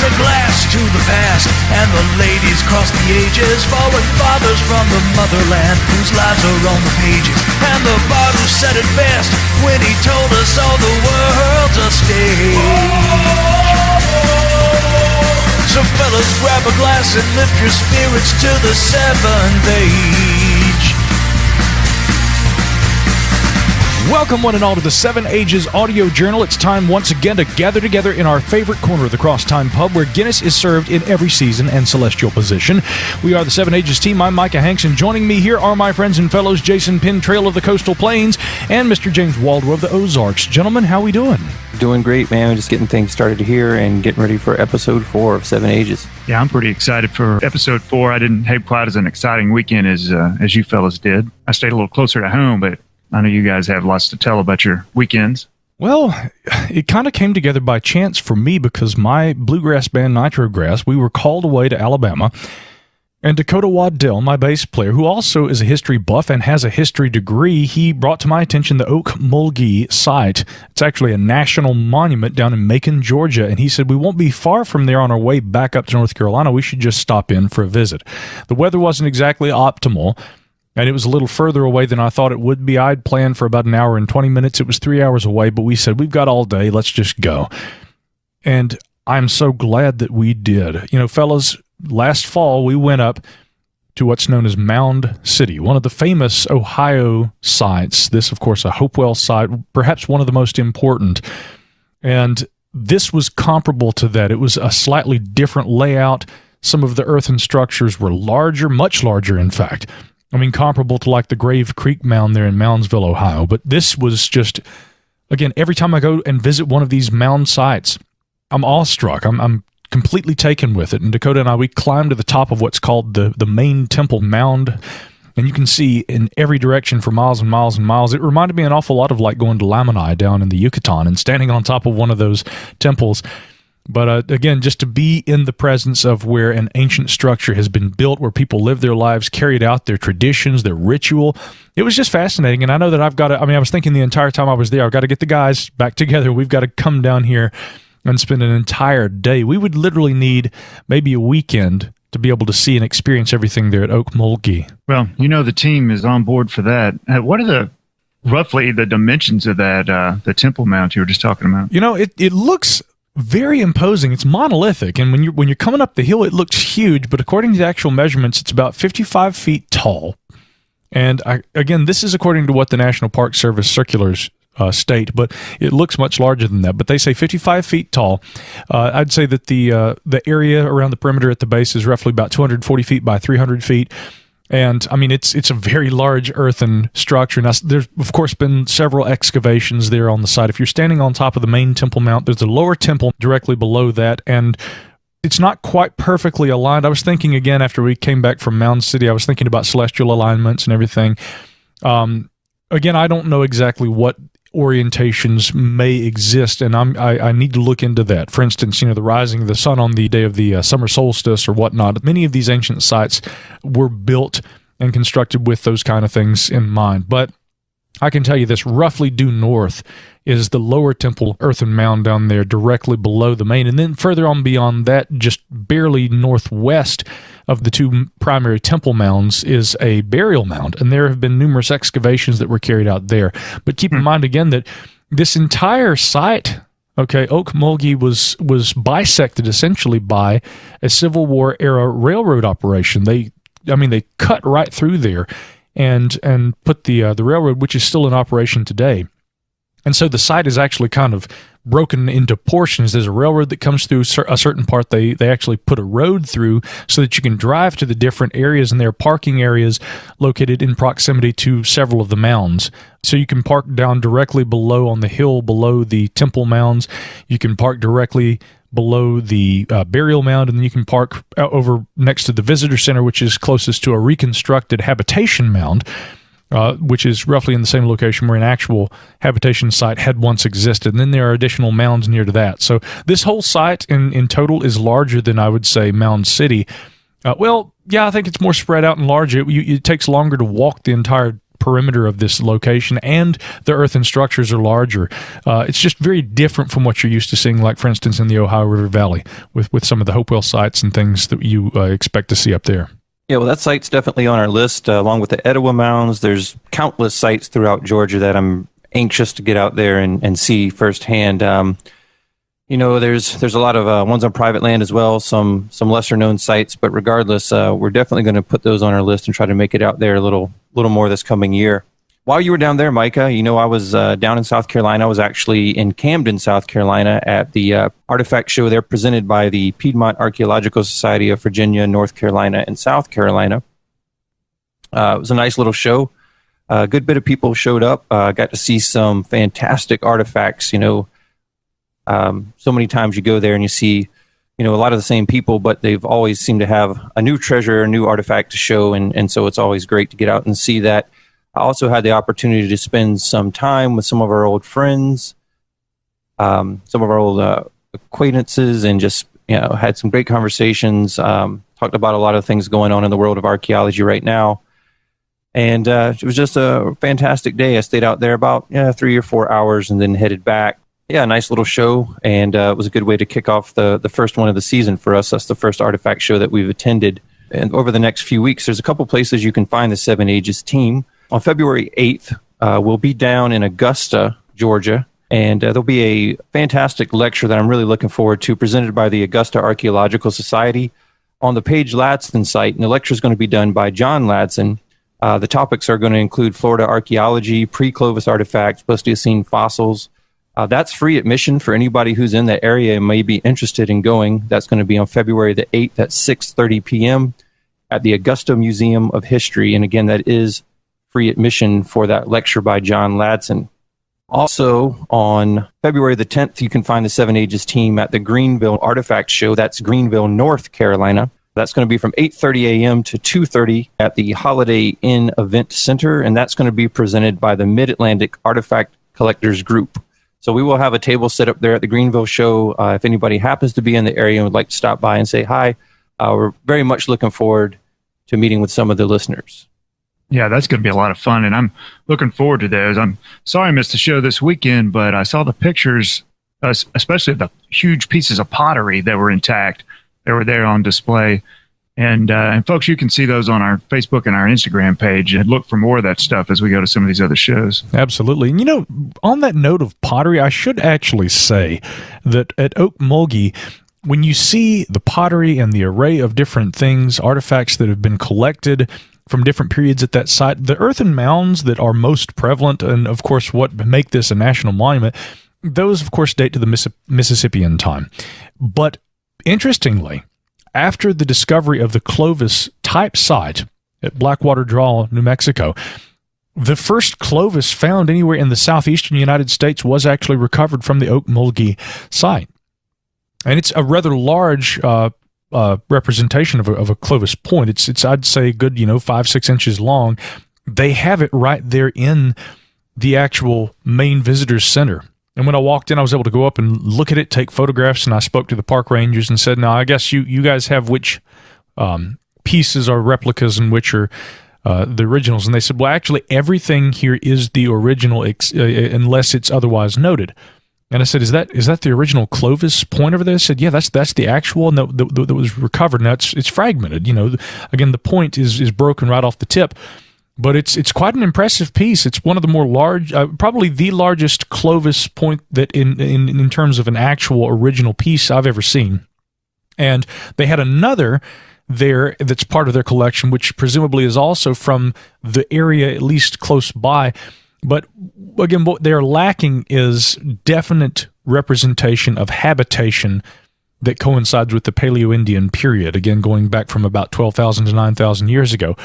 A glass to the past, and the ladies cross the ages, fallen fathers from the motherland whose lives are on the pages. And the bard who said it best when he told us all the world's a stage. So fellas, grab a glass and lift your spirits to the seventh age. Welcome one and all to the Seven Ages Audio Journal. It's time once again to gather together in our favorite corner of the Cross-Tyme Pub, where Guinness is served in every season and celestial position. We are the Seven Ages team. I'm Micah Hanks, and joining me here are my friends and fellows Jason Pintrail of the Coastal Plains and Mr. James Waldrow of the Ozarks. Gentlemen, how we doing? Doing great, man. We're just getting things started here and getting ready for episode 4 of Seven Ages. Yeah, I'm pretty excited for episode 4. I didn't have quite as an exciting weekend as you fellas did. I stayed a little closer to home, but I know you guys have lots to tell about your weekends. Well, it kind of came together by chance for me because my bluegrass band Nitrograss, we were called away to Alabama, and Dakota Waddell, my bass player, who also is a history buff and has a history degree, he brought to my attention the Oak Mulgee site. It's actually a national monument down in Macon, Georgia, and he said we won't be far from there on our way back up to North Carolina. We should just stop in for a visit. The weather wasn't exactly optimal, and it was a little further away than I thought it would be. I'd planned for about an hour and 20 minutes. It was 3 hours away, but we said, we've got all day. Let's just go. And I'm so glad that we did. You know, fellas, last fall, we went up to what's known as Mound City, one of the famous Ohio sites. This, of course, a Hopewell site, perhaps one of the most important. And this was comparable to that. It was a slightly different layout. Some of the earthen structures were larger, much larger, in fact. I mean, comparable to like the Grave Creek Mound there in Moundsville, Ohio. But this was just, again, every time I go and visit one of these mound sites, I'm awestruck. I'm completely taken with it. And Dakota and I, we climbed to the top of what's called the main temple mound. And you can see in every direction for miles and miles and miles. It reminded me an awful lot of like going to Lamanai down in the Yucatan and standing on top of one of those temples. But again, just to be in the presence of where an ancient structure has been built, where people live their lives, carried out their traditions, their ritual, it was just fascinating. And I know that I've got to, I was thinking the entire time I was there, I've got to get the guys back together. We've got to come down here and spend an entire day. We would literally need maybe a weekend to be able to see and experience everything there at Oak Mulgee. Well, you know, the team is on board for that. What are roughly the dimensions of that, the temple mount you were just talking about? You know, it looks very imposing. It's monolithic, and when you're coming up the hill, it looks huge, but according to the actual measurements, it's about 55 feet tall. And again, this is according to what the National Park Service circulars state, but it looks much larger than that. But they say 55 feet tall. I'd say that the area around the perimeter at the base is roughly about 240 feet by 300 feet. And I mean, it's a very large earthen structure. Now, there's of course been several excavations there on the site. If you're standing on top of the main temple mount, there's a lower temple directly below that, and it's not quite perfectly aligned. I was thinking again after we came back from Mound City, I was thinking about celestial alignments and everything. Again, I don't know exactly what orientations may exist, and I need to look into that. For instance, you know, the rising of the sun on the day of the summer solstice or whatnot. Many of these ancient sites were built and constructed with those kind of things in mind. But I can tell you this, roughly due north is the lower temple earthen mound down there directly below the main. And then further on beyond that, just barely northwest of the two primary temple mounds is a burial mound. And there have been numerous excavations that were carried out there. But keep in mind again that this entire site, okay, Oak Mulgee was bisected essentially by a Civil War era railroad operation. They cut right through there and put the railroad, which is still in operation today. And so the site is actually kind of broken into portions. There's a railroad that comes through a certain part. They actually put a road through so that you can drive to the different areas, and there are parking areas located in proximity to several of the mounds. So you can park down directly below on the hill below the temple mounds. You can park directly below the burial mound, and then you can park over next to the visitor center, which is closest to a reconstructed habitation mound, which is roughly in the same location where an actual habitation site had once existed. And then there are additional mounds near to that. So this whole site in total is larger than, I would say, Mound City. I think it's more spread out and larger. It takes longer to walk the entire perimeter of this location, and the earthen structures are larger. It's just very different from what you're used to seeing, like, for instance, in the Ohio River Valley with some of the Hopewell sites and things that you expect to see up there. Yeah, well, that site's definitely on our list, along with the Etowah Mounds. There's countless sites throughout Georgia that I'm anxious to get out there and see firsthand. There's a lot of ones on private land as well, some lesser-known sites, but regardless, we're definitely going to put those on our list and try to make it out there a little more this coming year. While you were down there, Micah, I was down in South Carolina. I was actually in Camden, South Carolina at the artifact show there presented by the Piedmont Archaeological Society of Virginia, North Carolina, and South Carolina. It was a nice little show. A good bit of people showed up. Got to see some fantastic artifacts. So many times you go there and you see, a lot of the same people, but they've always seemed to have a new treasure, a new artifact to show, and so it's always great to get out and see that. I also had the opportunity to spend some time with some of our old friends, some of our old acquaintances, and just had some great conversations. Talked about a lot of things going on in the world of archaeology right now, and it was just a fantastic day. I stayed out there about 3 or 4 hours and then headed back. Yeah, a nice little show, and it was a good way to kick off the first one of the season for us. That's the first artifact show that we've attended. And over the next few weeks, there's a couple places you can find the Seven Ages team. On February 8th, we'll be down in Augusta, Georgia, and there'll be a fantastic lecture that I'm really looking forward to, presented by the Augusta Archaeological Society on the Paige Ladson site, and the lecture is going to be done by John Ladson. The topics are going to include Florida archaeology, pre-Clovis artifacts, Pleistocene fossils. That's free admission for anybody who's in the area and may be interested in going. That's going to be on February the 8th at 6:30 p.m. at the Augusta Museum of History, and again, that is free admission for that lecture by John Ladson. Also, on February the 10th, you can find the Seven Ages team at the Greenville Artifact Show. That's Greenville, North Carolina. That's going to be from 8:30 a.m. to 2:30 at the Holiday Inn Event Center, and that's going to be presented by the Mid-Atlantic Artifact Collectors Group. So we will have a table set up there at the Greenville show. If anybody happens to be in the area and would like to stop by and say hi, we're very much looking forward to meeting with some of the listeners. Yeah, that's going to be a lot of fun, and I'm looking forward to those. I'm sorry I missed the show this weekend, but I saw the pictures, especially the huge pieces of pottery that were intact. They were there on display. And folks, you can see those on our Facebook and our Instagram page, and look for more of that stuff as we go to some of these other shows. Absolutely. And, on that note of pottery, I should actually say that at Okmulgee, when you see the pottery and the array of different things, artifacts that have been collected from different periods at that site, the earthen mounds that are most prevalent, and of course what make this a national monument, those of course date to the Mississippian time. But interestingly, after the discovery of the Clovis type site at Blackwater Draw, New Mexico, the first Clovis found anywhere in the southeastern United States was actually recovered from the Okmulgee site. And it's a rather large representation of a Clovis point. It's I'd say a good 5-6 inches long. They have it right there in the actual main visitors center. And when I walked in, I was able to go up and look at it, take photographs, and I spoke to the park rangers and said, "Now, I guess you guys have which pieces are replicas and which are the originals?" And they said, "Well, actually, everything here is the original unless it's otherwise noted." And I said, "Is that the original Clovis point over there?" They said, "Yeah, that's the actual one that was recovered. Now it's fragmented. Again, the point is broken right off the tip." But it's quite an impressive piece. It's one of the more large, probably the largest Clovis point that in terms of an actual original piece I've ever seen. And they had another there that's part of their collection, which presumably is also from the area, at least close by. But again, what they're lacking is definite representation of habitation that coincides with the Paleo-Indian period, again, going back from about 12,000 to 9,000 years ago.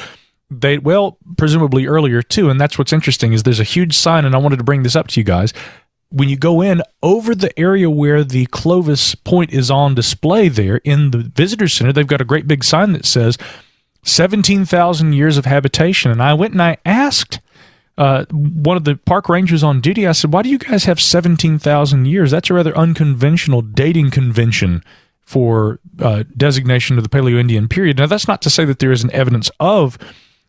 Presumably earlier too, and that's what's interesting, is there's a huge sign, and I wanted to bring this up to you guys. When you go in, over the area where the Clovis point is on display there in the visitor center, they've got a great big sign that says 17,000 years of habitation. And I went and I asked one of the park rangers on duty, I said, why do you guys have 17,000 years? That's a rather unconventional dating convention for designation of the Paleo-Indian period. Now, that's not to say that there isn't evidence of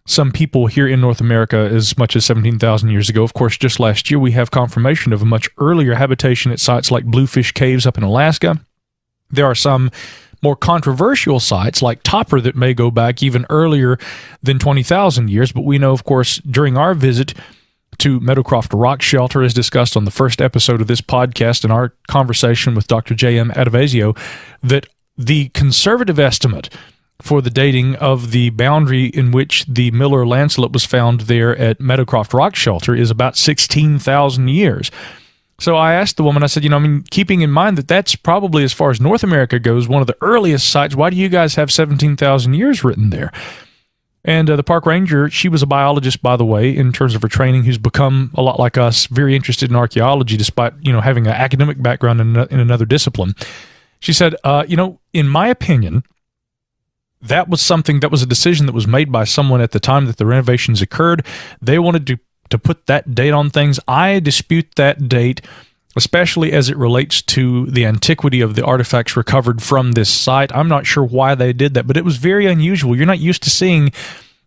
some people here in North America as much as 17,000 years ago. Of course, just last year, we have confirmation of a much earlier habitation at sites like Bluefish Caves up in Alaska. There are some more controversial sites like Topper that may go back even earlier than 20,000 years. But we know, of course, during our visit to Meadowcroft Rock Shelter, as discussed on the first episode of this podcast and our conversation with Dr. J.M. Adovasio, that the conservative estimate for the dating of the boundary in which the Miller Lancelet was found there at Meadowcroft Rock Shelter is about 16,000 years. So I asked the woman, I said, keeping in mind that that's probably, as far as North America goes, one of the earliest sites, why do you guys have 17,000 years written there? And the park ranger, she was a biologist, by the way, in terms of her training, who's become a lot like us, very interested in archaeology, despite, having an academic background in another discipline. She said, in my opinion, that was a decision that was made by someone at the time that the renovations occurred. They wanted to put that date on things. I dispute that date, especially as it relates to the antiquity of the artifacts recovered from this site. I'm not sure why they did that, but it was very unusual. You're not used to seeing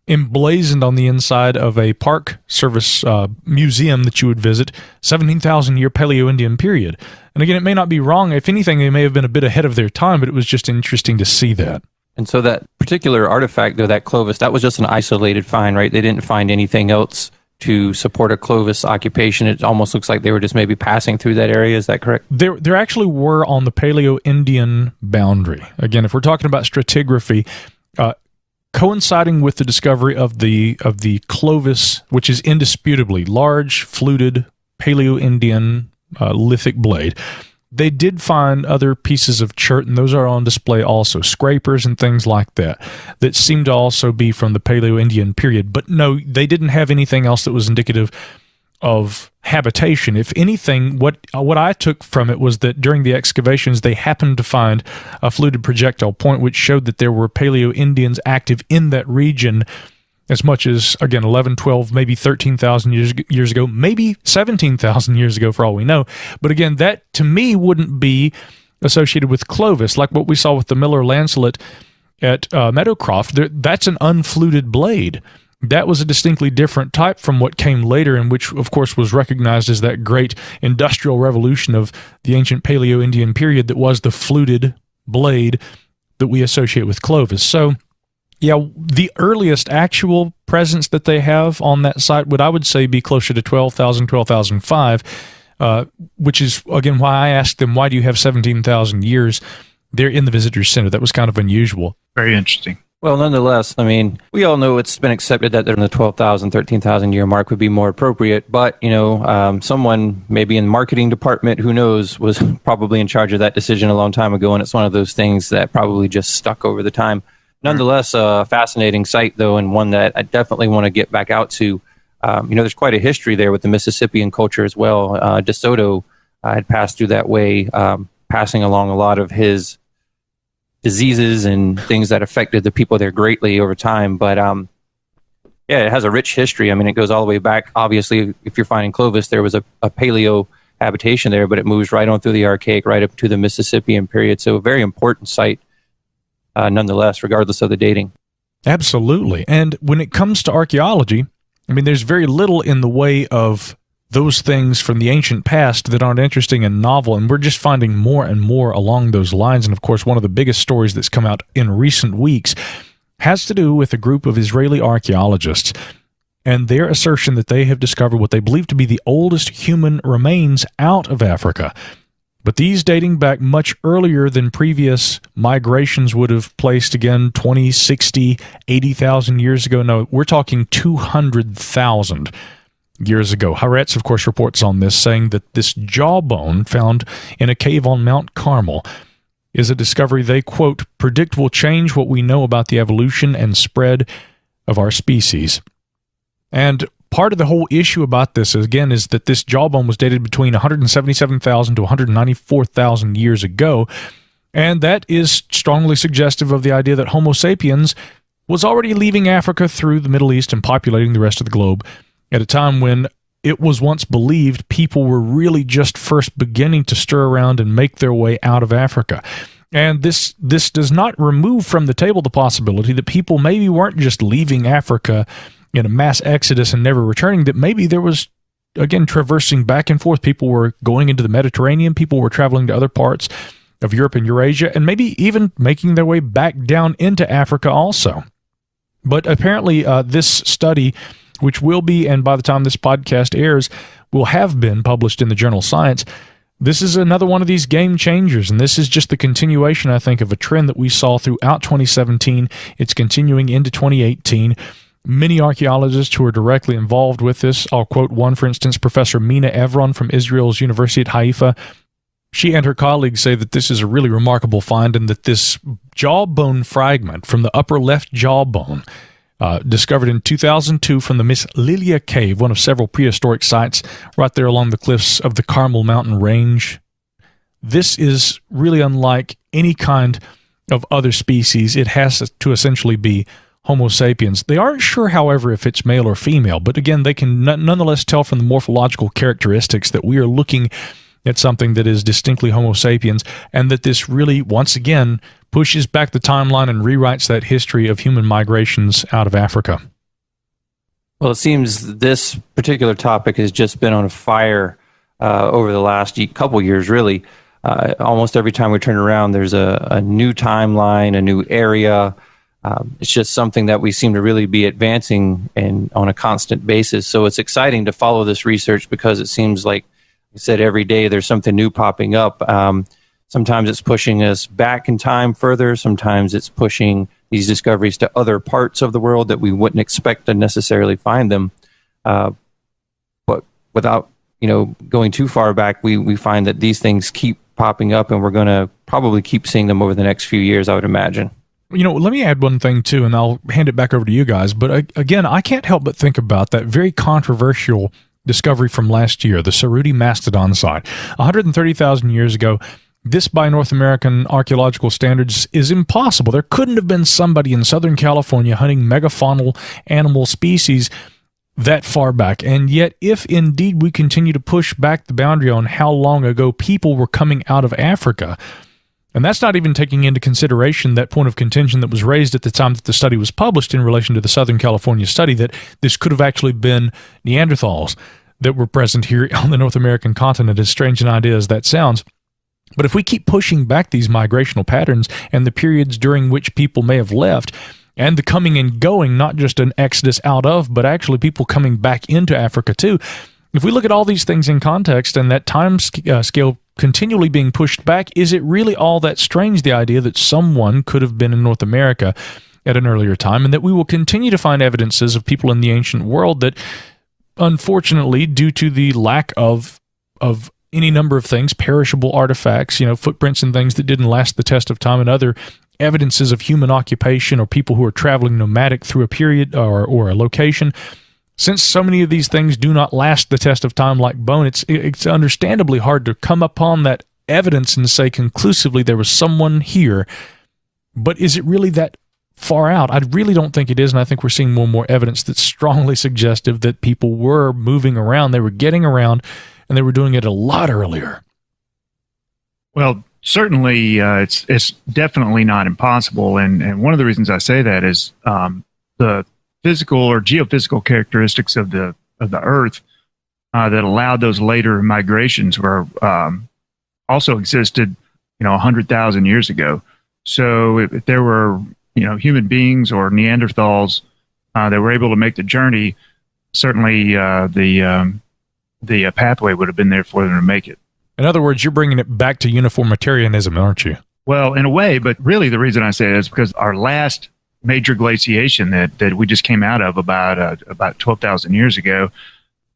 emblazoned on the inside of a Park Service museum that you would visit, 17,000-year Paleo-Indian period. And again, it may not be wrong. If anything, they may have been a bit ahead of their time, but it was just interesting to see that. And so that particular artifact, though, that Clovis, that was just an isolated find, right? They didn't find anything else to support a Clovis occupation. It almost looks like they were just maybe passing through that area. Is that correct? There actually were on the Paleo-Indian boundary. Again, if we're talking about stratigraphy, coinciding with the discovery of the Clovis, which is indisputably large, fluted Paleo-Indian lithic blade, they did find other pieces of chert, and those are on display also, scrapers and things like that seem to also be from the Paleo-Indian period. But no, they didn't have anything else that was indicative of habitation. If anything, what I took from it was that during the excavations, they happened to find a fluted projectile point, which showed that there were Paleo-Indians active in that region as much as, again, 11, 12, maybe 13,000 years ago, maybe 17,000 years ago for all we know. But again, that to me wouldn't be associated with Clovis, like what we saw with the Miller Lancelet at Meadowcroft. That's an unfluted blade. That was a distinctly different type from what came later, and which, of course, was recognized as that great industrial revolution of the ancient Paleo-Indian period that was the fluted blade that we associate with Clovis. So, yeah, the earliest actual presence that they have on that site would, I would say, be closer to 12,000, 12,005, which is, again, why I asked them, why do you have 17,000 years there in the visitor center? That was kind of unusual. Very interesting. Well, nonetheless, I mean, we all know it's been accepted that the 12,000, 13,000 year mark would be more appropriate, but, someone maybe in the marketing department, who knows, was probably in charge of that decision a long time ago, and it's one of those things that probably just stuck over the time. Nonetheless, a fascinating site, though, and one that I definitely want to get back out to. There's quite a history there with the Mississippian culture as well. DeSoto had passed through that way, passing along a lot of his diseases and things that affected the people there greatly over time. But, it has a rich history. I mean, it goes all the way back. Obviously, if you're finding Clovis, there was a paleo habitation there, but it moves right on through the Archaic, right up to the Mississippian period. So a very important site. Nonetheless, regardless of the dating. Absolutely. And when it comes to archaeology, I mean, there's very little in the way of those things from the ancient past that aren't interesting and novel, and we're just finding more and more along those lines. And of course, one of the biggest stories that's come out in recent weeks has to do with a group of Israeli archaeologists and their assertion that they have discovered what they believe to be the oldest human remains out of Africa. But these dating back much earlier than previous migrations would have placed, again, 20, 60, 80,000 years ago. No, we're talking 200,000 years ago. Haaretz, of course, reports on this, saying that this jawbone found in a cave on Mount Carmel is a discovery they, quote, predict will change what we know about the evolution and spread of our species. And part of the whole issue about this, again, is that this jawbone was dated between 177,000 to 194,000 years ago, and that is strongly suggestive of the idea that Homo sapiens was already leaving Africa through the Middle East and populating the rest of the globe at a time when it was once believed people were really just first beginning to stir around and make their way out of Africa. And this does not remove from the table the possibility that people maybe weren't just leaving Africa in a mass exodus and never returning, that maybe there was, again, traversing back and forth. People were going into the Mediterranean, people were traveling to other parts of Europe and Eurasia, and maybe even making their way back down into Africa also. But apparently this study, which will be, and by the time this podcast airs, will have been published in the journal Science, this is another one of these game changers, and this is just the continuation, I think, of a trend that we saw throughout 2017. It's continuing into 2018. Many archaeologists who are directly involved with this, I'll quote one, for instance, Professor Mina Evron from Israel's University at Haifa. She and her colleagues say that this is a really remarkable find, and that this jawbone fragment from the upper left jawbone, discovered in 2002 from the Miss Lilia Cave, one of several prehistoric sites right there along the cliffs of the Carmel Mountain Range. This is really unlike any kind of other species. It has to essentially be Homo sapiens. They aren't sure, however, if it's male or female, but again, they can nonetheless tell from the morphological characteristics that we are looking at something that is distinctly Homo sapiens, and that this really, once again, pushes back the timeline and rewrites that history of human migrations out of Africa. Well, it seems this particular topic has just been on fire over the last couple years, really. Almost every time we turn around, there's a new timeline, a new area. It's just something that we seem to really be advancing and on a constant basis. So it's exciting to follow this research, because it seems like I said, every day there's something new popping up. Sometimes it's pushing us back in time further. Sometimes it's pushing these discoveries to other parts of the world that we wouldn't expect to necessarily find them. But without, going too far back, we find that these things keep popping up, and we're going to probably keep seeing them over the next few years, I would imagine. Let me add one thing too, and I'll hand it back over to you guys. But again, I can't help but think about that very controversial discovery from last year, the Cerruti Mastodon site. 130,000 years ago, this by North American archaeological standards is impossible. There couldn't have been somebody in Southern California hunting megafaunal animal species that far back. And yet, if indeed we continue to push back the boundary on how long ago people were coming out of Africa, and that's not even taking into consideration that point of contention that was raised at the time that the study was published in relation to the Southern California study, that this could have actually been Neanderthals that were present here on the North American continent, as strange an idea as that sounds. But if we keep pushing back these migrational patterns and the periods during which people may have left, and the coming and going, not just an exodus out of, but actually people coming back into Africa too, if we look at all these things in context and that time scale continually being pushed back, is it really all that strange, the idea that someone could have been in North America at an earlier time, and that we will continue to find evidences of people in the ancient world that, unfortunately, due to the lack of any number of things, perishable artifacts, footprints and things that didn't last the test of time, and other evidences of human occupation or people who are traveling nomadic through a period or a location, since so many of these things do not last the test of time like bone, it's understandably hard to come upon that evidence and say conclusively there was someone here. But is it really that far out? I really don't think it is, and I think we're seeing more and more evidence that's strongly suggestive that people were moving around, they were getting around, and they were doing it a lot earlier. Well, certainly it's definitely not impossible, and one of the reasons I say that is the physical or geophysical characteristics of the Earth that allowed those later migrations were also existed, 100,000 years ago. So if there were, human beings or Neanderthals that were able to make the journey, certainly the pathway would have been there for them to make it. In other words, you're bringing it back to uniformitarianism, aren't you? Well, in a way, but really the reason I say that is because our last major glaciation that we just came out of about 12,000 years ago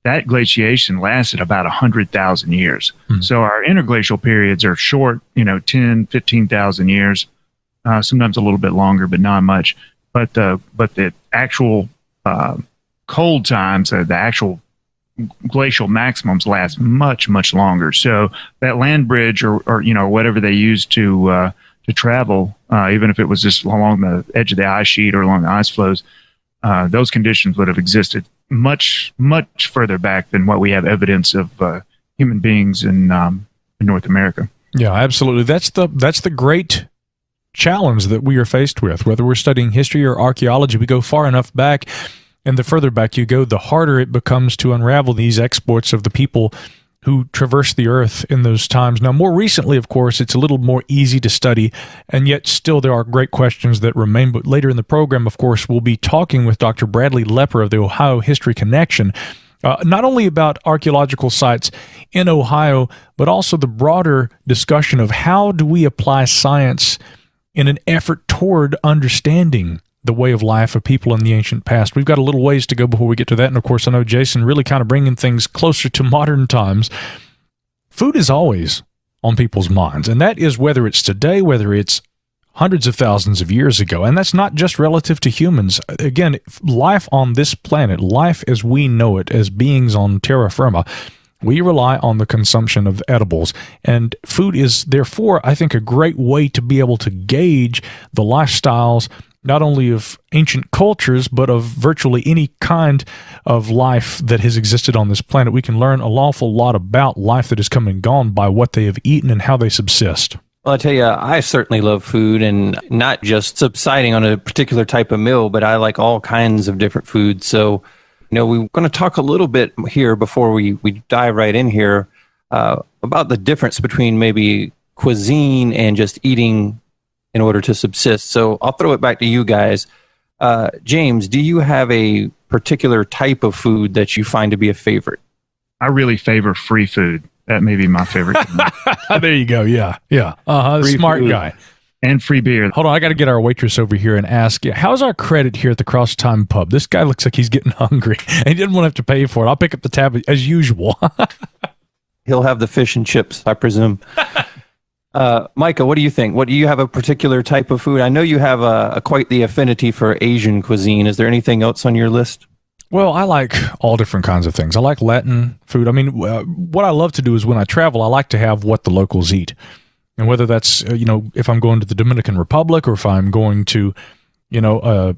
that glaciation lasted about 100,000 years. So our interglacial periods are short, 10, 15,000 years, sometimes a little bit longer, but not much. But the actual cold times, the actual glacial maximums last much, much longer. So that land bridge or whatever they used to travel, even if it was just along the edge of the ice sheet or along the ice flows, those conditions would have existed much, much further back than what we have evidence of human beings in North America. Yeah, absolutely. That's the great challenge that we are faced with. Whether we're studying history or archaeology, we go far enough back, and the further back you go, the harder it becomes to unravel these exploits of the people who traversed the earth in those times. Now, more recently, of course, it's a little more easy to study, and yet still there are great questions that remain. But later in the program, of course, we'll be talking with Dr. Bradley Lepper of the Ohio History Connection, not only about archaeological sites in Ohio, but also the broader discussion of how do we apply science in an effort toward understanding the way of life of people in the ancient past. We've got a little ways to go before we get to that. And of course, I know Jason really kind of bringing things closer to modern times. Food is always on people's minds, and that is whether it's today, whether it's hundreds of thousands of years ago. And that's not just relative to humans. Again, life on this planet, life as we know it as beings on terra firma, we rely on the consumption of edibles. And food is, therefore, I think, a great way to be able to gauge the lifestyles not only of ancient cultures, but of virtually any kind of life that has existed on this planet. We can learn an awful lot about life that has come and gone by what they have eaten and how they subsist. Well, I tell you, I certainly love food, and not just subsiding on a particular type of meal, but I like all kinds of different foods. So, we're going to talk a little bit here before we dive right in here about the difference between maybe cuisine and just eating in order to subsist. So I'll throw it back to you guys. James, do you have a particular type of food that you find to be a favorite? I really favor free food. That may be my favorite. There you go. Yeah. Smart food. Guy. And free beer. Hold on, I got to get our waitress over here and ask, how's our credit here at the Cross-Tyme Pub? This guy looks like he's getting hungry, and he didn't want to have to pay for it. I'll pick up the tab as usual. He'll have the fish and chips, I presume. Micah, what do you think? Do you have a particular type of food? I know you have quite the affinity for Asian cuisine. Is there anything else on your list? Well, I like all different kinds of things. I like Latin food. I mean, what I love to do is when I travel, I like to have what the locals eat. And whether that's, if I'm going to the Dominican Republic or if I'm going to, a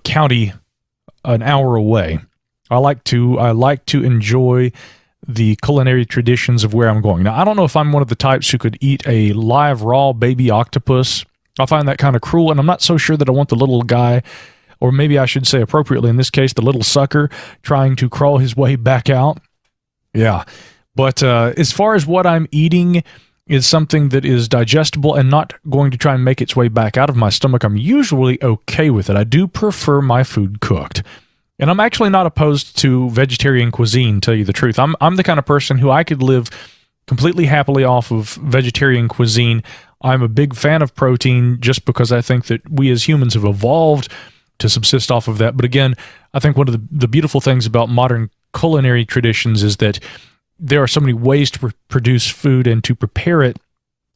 county an hour away, I like to enjoy the culinary traditions of where I'm going. Now, I don't know if I'm one of the types who could eat a live, raw baby octopus. I find that kind of cruel, and I'm not so sure that I want the little guy, or maybe I should say appropriately in this case, the little sucker trying to crawl his way back out. Yeah. But as far as what I'm eating is something that is digestible and not going to try and make its way back out of my stomach, I'm usually okay with it. I do prefer my food cooked. And I'm actually not opposed to vegetarian cuisine, to tell you the truth. I'm the kind of person who I could live completely happily off of vegetarian cuisine. I'm a big fan of protein just because I think that we as humans have evolved to subsist off of that. But again, I think one of the beautiful things about modern culinary traditions is that there are so many ways to produce food and to prepare it,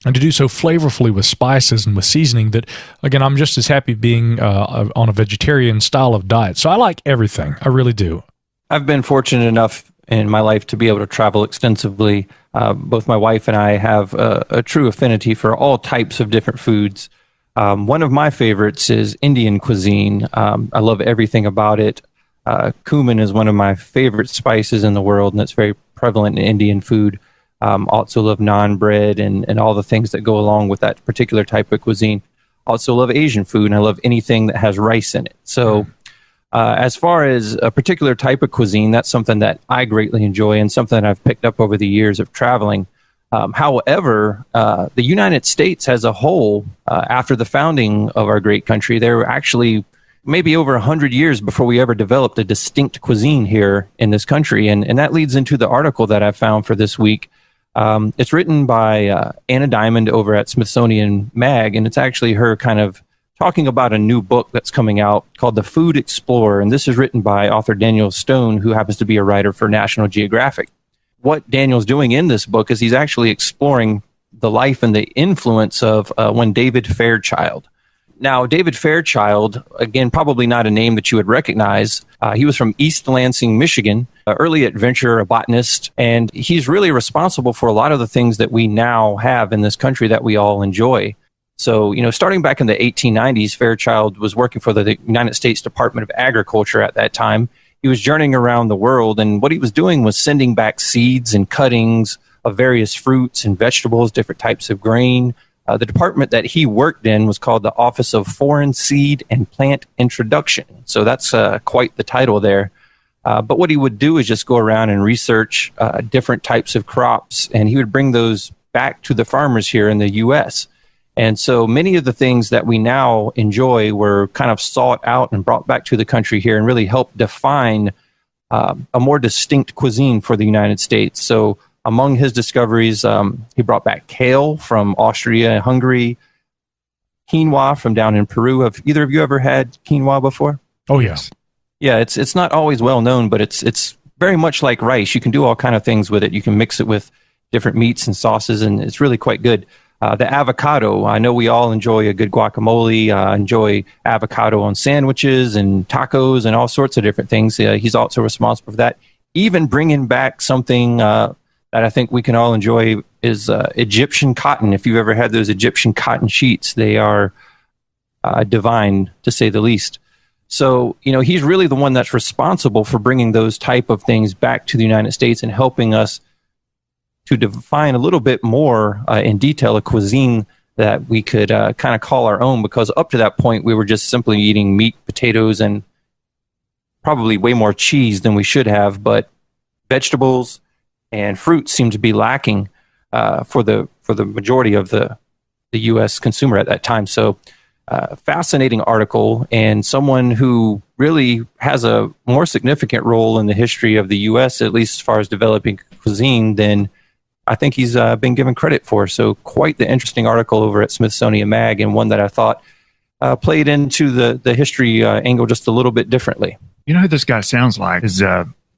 and to do so flavorfully with spices and with seasoning, that, again, I'm just as happy being on a vegetarian style of diet. So I like everything. I really do. I've been fortunate enough in my life to be able to travel extensively. Both my wife and I have a true affinity for all types of different foods. One of my favorites is Indian cuisine. I love everything about it. Cumin is one of my favorite spices in the world, and it's very prevalent in Indian food. Also love naan bread and all the things that go along with that particular type of cuisine. Also love Asian food, and I love anything that has rice in it. So as far as a particular type of cuisine, that's something that I greatly enjoy and something that I've picked up over the years of traveling. However, the United States as a whole, after the founding of our great country, there were actually maybe over 100 years before we ever developed a distinct cuisine here in this country. And that leads into the article that I found for this week. It's written by Anna Diamond over at Smithsonian Mag, and it's actually her kind of talking about a new book that's coming out called The Food Explorer, and this is written by author Daniel Stone, who happens to be a writer for National Geographic. What Daniel's doing in this book is he's actually exploring the life and the influence of one David Fairchild. Now, David Fairchild, again, probably not a name that you would recognize. He was from East Lansing, Michigan, an early adventurer, a botanist, and he's really responsible for a lot of the things that we now have in this country that we all enjoy. So, starting back in the 1890s, Fairchild was working for the United States Department of Agriculture at that time. He was journeying around the world, and what he was doing was sending back seeds and cuttings of various fruits and vegetables, different types of grain. The department that he worked in was called the Office of Foreign Seed and Plant Introduction. So that's quite the title there. But what he would do is just go around and research different types of crops, and he would bring those back to the farmers here in the U.S. And so many of the things that we now enjoy were kind of sought out and brought back to the country here and really helped define a more distinct cuisine for the United States. So among his discoveries, he brought back kale from Austria and Hungary, quinoa from down in Peru. Have either of you ever had quinoa before? Oh, yes. Yeah, it's not always well known, but it's very much like rice. You can do all kind of things with it. You can mix it with different meats and sauces, and it's really quite good. The avocado, I know we all enjoy a good guacamole, enjoy avocado on sandwiches and tacos and all sorts of different things. He's also responsible for that. Even bringing back something that I think we can all enjoy is Egyptian cotton. If you've ever had those Egyptian cotton sheets, they are divine, to say the least. So, he's really the one that's responsible for bringing those type of things back to the United States and helping us to define a little bit more in detail a cuisine that we could kind of call our own, because up to that point, we were just simply eating meat, potatoes, and probably way more cheese than we should have, but vegetables and fruit seem to be lacking for the majority of the U.S. consumer at that time. So, fascinating article, and someone who really has a more significant role in the history of the U.S., at least as far as developing cuisine, than I think he's been given credit for. So, quite the interesting article over at Smithsonian Mag, and one that I thought played into the history angle just a little bit differently. You know who this guy sounds like? Is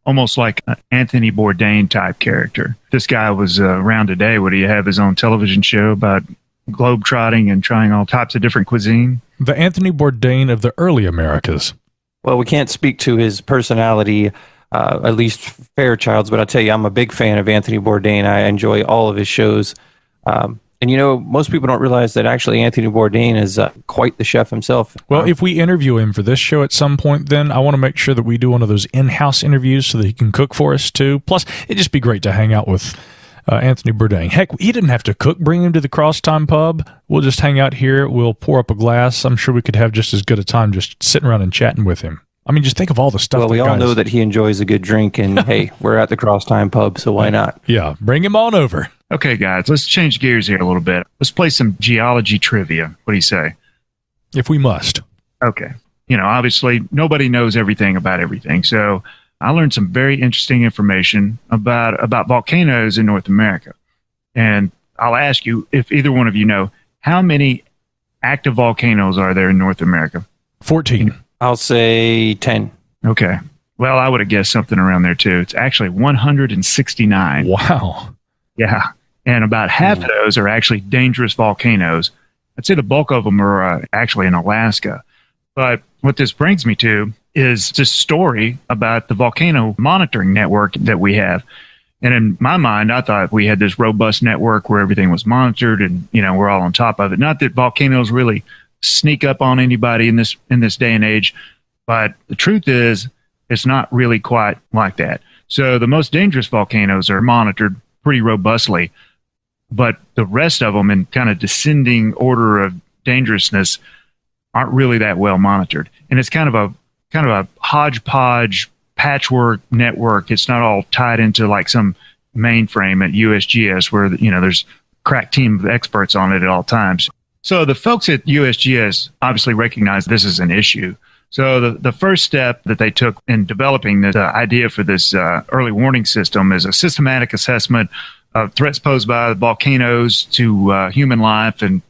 almost like an Anthony Bourdain type character. This guy was around today. Would he have his own television show about globetrotting and trying all types of different cuisine? The Anthony Bourdain of the early Americas. Well, we can't speak to his personality, at least Fairchild's, but I'll tell you, I'm a big fan of Anthony Bourdain. I enjoy all of his shows. And most people don't realize that actually Anthony Bourdain is quite the chef himself. Well, if we interview him for this show at some point, then I want to make sure that we do one of those in-house interviews so that he can cook for us too. Plus, it'd just be great to hang out with Anthony Bourdain. Heck, he didn't have to cook. Bring him to the Cross-Tyme Pub. We'll just hang out here. We'll pour up a glass. I'm sure we could have just as good a time just sitting around and chatting with him. I mean, just think of all the stuff. Well, we all know that he enjoys a good drink, and hey, we're at the Cross-Tyme Pub, so why not? Yeah, bring him on over. Okay, guys, let's change gears here a little bit. Let's play some geology trivia. What do you say? If we must. Okay. Obviously, nobody knows everything about everything. So I learned some very interesting information about volcanoes in North America. And I'll ask you, if either one of you know, how many active volcanoes are there in North America? 14. I'll say 10. Okay. Well, I would have guessed something around there, too. It's actually 169. Wow. Yeah. And about half of those are actually dangerous volcanoes. I'd say the bulk of them are actually in Alaska. But what this brings me to is this story about the volcano monitoring network that we have. And in my mind, I thought we had this robust network where everything was monitored and, we're all on top of it. Not that volcanoes really sneak up on anybody in this day and age, but the truth is it's not really quite like that. So the most dangerous volcanoes are monitored pretty robustly, but the rest of them in kind of descending order of dangerousness aren't really that well monitored. And it's kind of a hodgepodge patchwork network. It's not all tied into like some mainframe at USGS where, there's a crack team of experts on it at all times. So the folks at USGS obviously recognize this is an issue. So the first step that they took in developing the idea for this early warning system is a systematic assessment of threats posed by volcanoes to human life and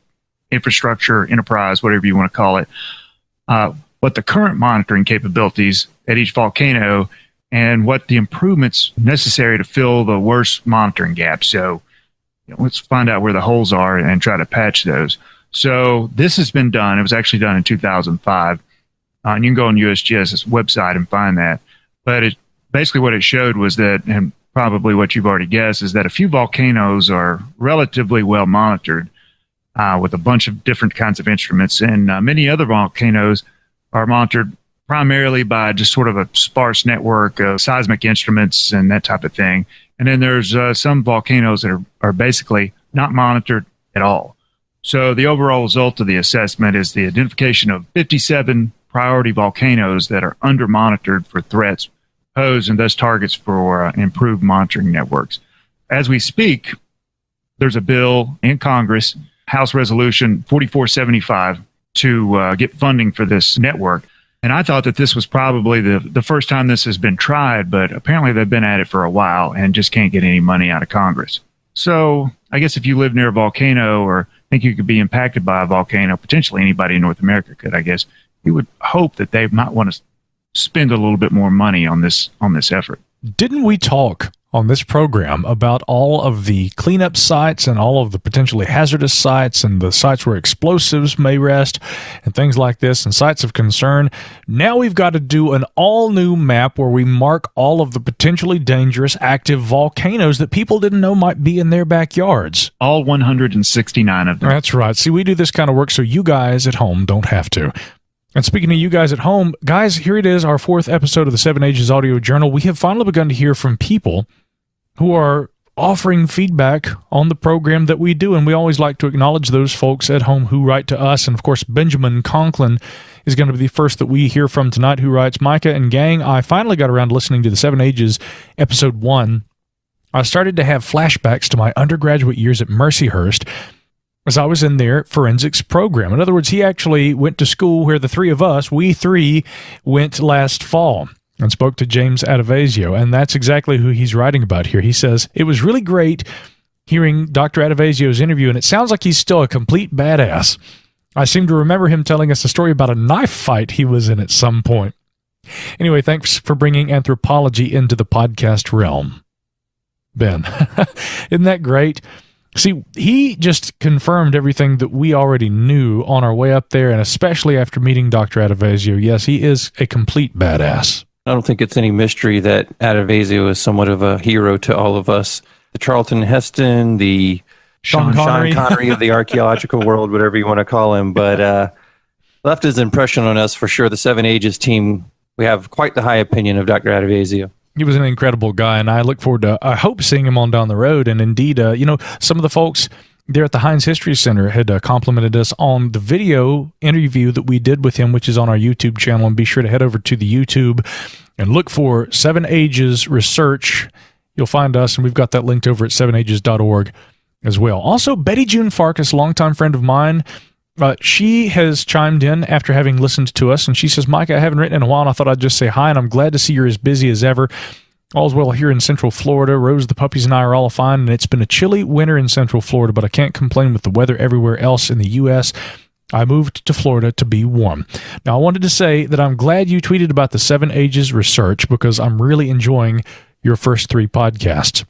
infrastructure, enterprise, whatever you want to call it, what the current monitoring capabilities at each volcano and what the improvements necessary to fill the worst monitoring gaps. So let's find out where the holes are and try to patch those. So this has been done. It was actually done in 2005. And you can go on USGS's website and find that. But basically what it showed was that, and probably what you've already guessed, is that a few volcanoes are relatively well monitored with a bunch of different kinds of instruments. And many other volcanoes are monitored primarily by just sort of a sparse network of seismic instruments and that type of thing. And then there's some volcanoes that are basically not monitored at all. So the overall result of the assessment is the identification of 57 priority volcanoes that are under-monitored for threats posed and thus targets for improved monitoring networks. As we speak, there's a bill in Congress, House Resolution 4475, to get funding for this network. And I thought that this was probably the first time this has been tried, but apparently they've been at it for a while and just can't get any money out of Congress. So I guess if you live near a volcano or think you could be impacted by a volcano, potentially anybody in North America could, I guess, you would hope that they might want to spend a little bit more money on this effort. Didn't we talk on this program about all of the cleanup sites and all of the potentially hazardous sites and the sites where explosives may rest and things like this and sites of concern? Now we've got to do an all-new map where we mark all of the potentially dangerous active volcanoes that people didn't know might be in their backyards. All 169 of them. That's right. See, we do this kind of work so you guys at home don't have to. And speaking of you guys at home, guys, here it is, our 4th episode of the 7 Ages Audio Journal. We have finally begun to hear from people who are offering feedback on the program that we do, and we always like to acknowledge those folks at home who write to us. And, of course, Benjamin Conklin is going to be the first that we hear from tonight, who writes, Micah and gang, I finally got around to listening to the 7 Ages Episode 1. I started to have flashbacks to my undergraduate years at Mercyhurst, as I was in their forensics program. In other words, he actually went to school where the three of us, we three, went last fall and spoke to James Adavasio, and that's exactly who he's writing about here. He says, it was really great hearing Dr. Adavasio's interview, and it sounds like he's still a complete badass. I seem to remember him telling us a story about a knife fight he was in at some point. Anyway, thanks for bringing anthropology into the podcast realm, Ben. Isn't that great? See, he just confirmed everything that we already knew on our way up there, and especially after meeting Dr. Adavasio. Yes, he is a complete badass. I don't think it's any mystery that Adavasio is somewhat of a hero to all of us. The Charlton Heston, the Sean Connery of the archaeological world, whatever you want to call him. But left his impression on us for sure. The 7 Ages team, we have quite the high opinion of Dr. Adavasio. He was an incredible guy, and I look forward to, I hope, seeing him on down the road. And indeed, some of the folks there at the Heinz History Center had complimented us on the video interview that we did with him, which is on our YouTube channel. And be sure to head over to the YouTube and look for 7 Ages Research. You'll find us, and we've got that linked over at 7ages.org as well. Also, Betty June Farkas, a longtime friend of mine, she has chimed in after having listened to us, and she says, Mike, I haven't written in a while, and I thought I'd just say hi, and I'm glad to see you're as busy as ever. All's well here in Central Florida. Rose, the puppies, and I are all fine, and it's been a chilly winter in Central Florida, but I can't complain with the weather everywhere else in the U.S. I moved to Florida to be warm. Now, I wanted to say that I'm glad you tweeted about the 7 Ages Research, because I'm really enjoying your first 3 podcasts.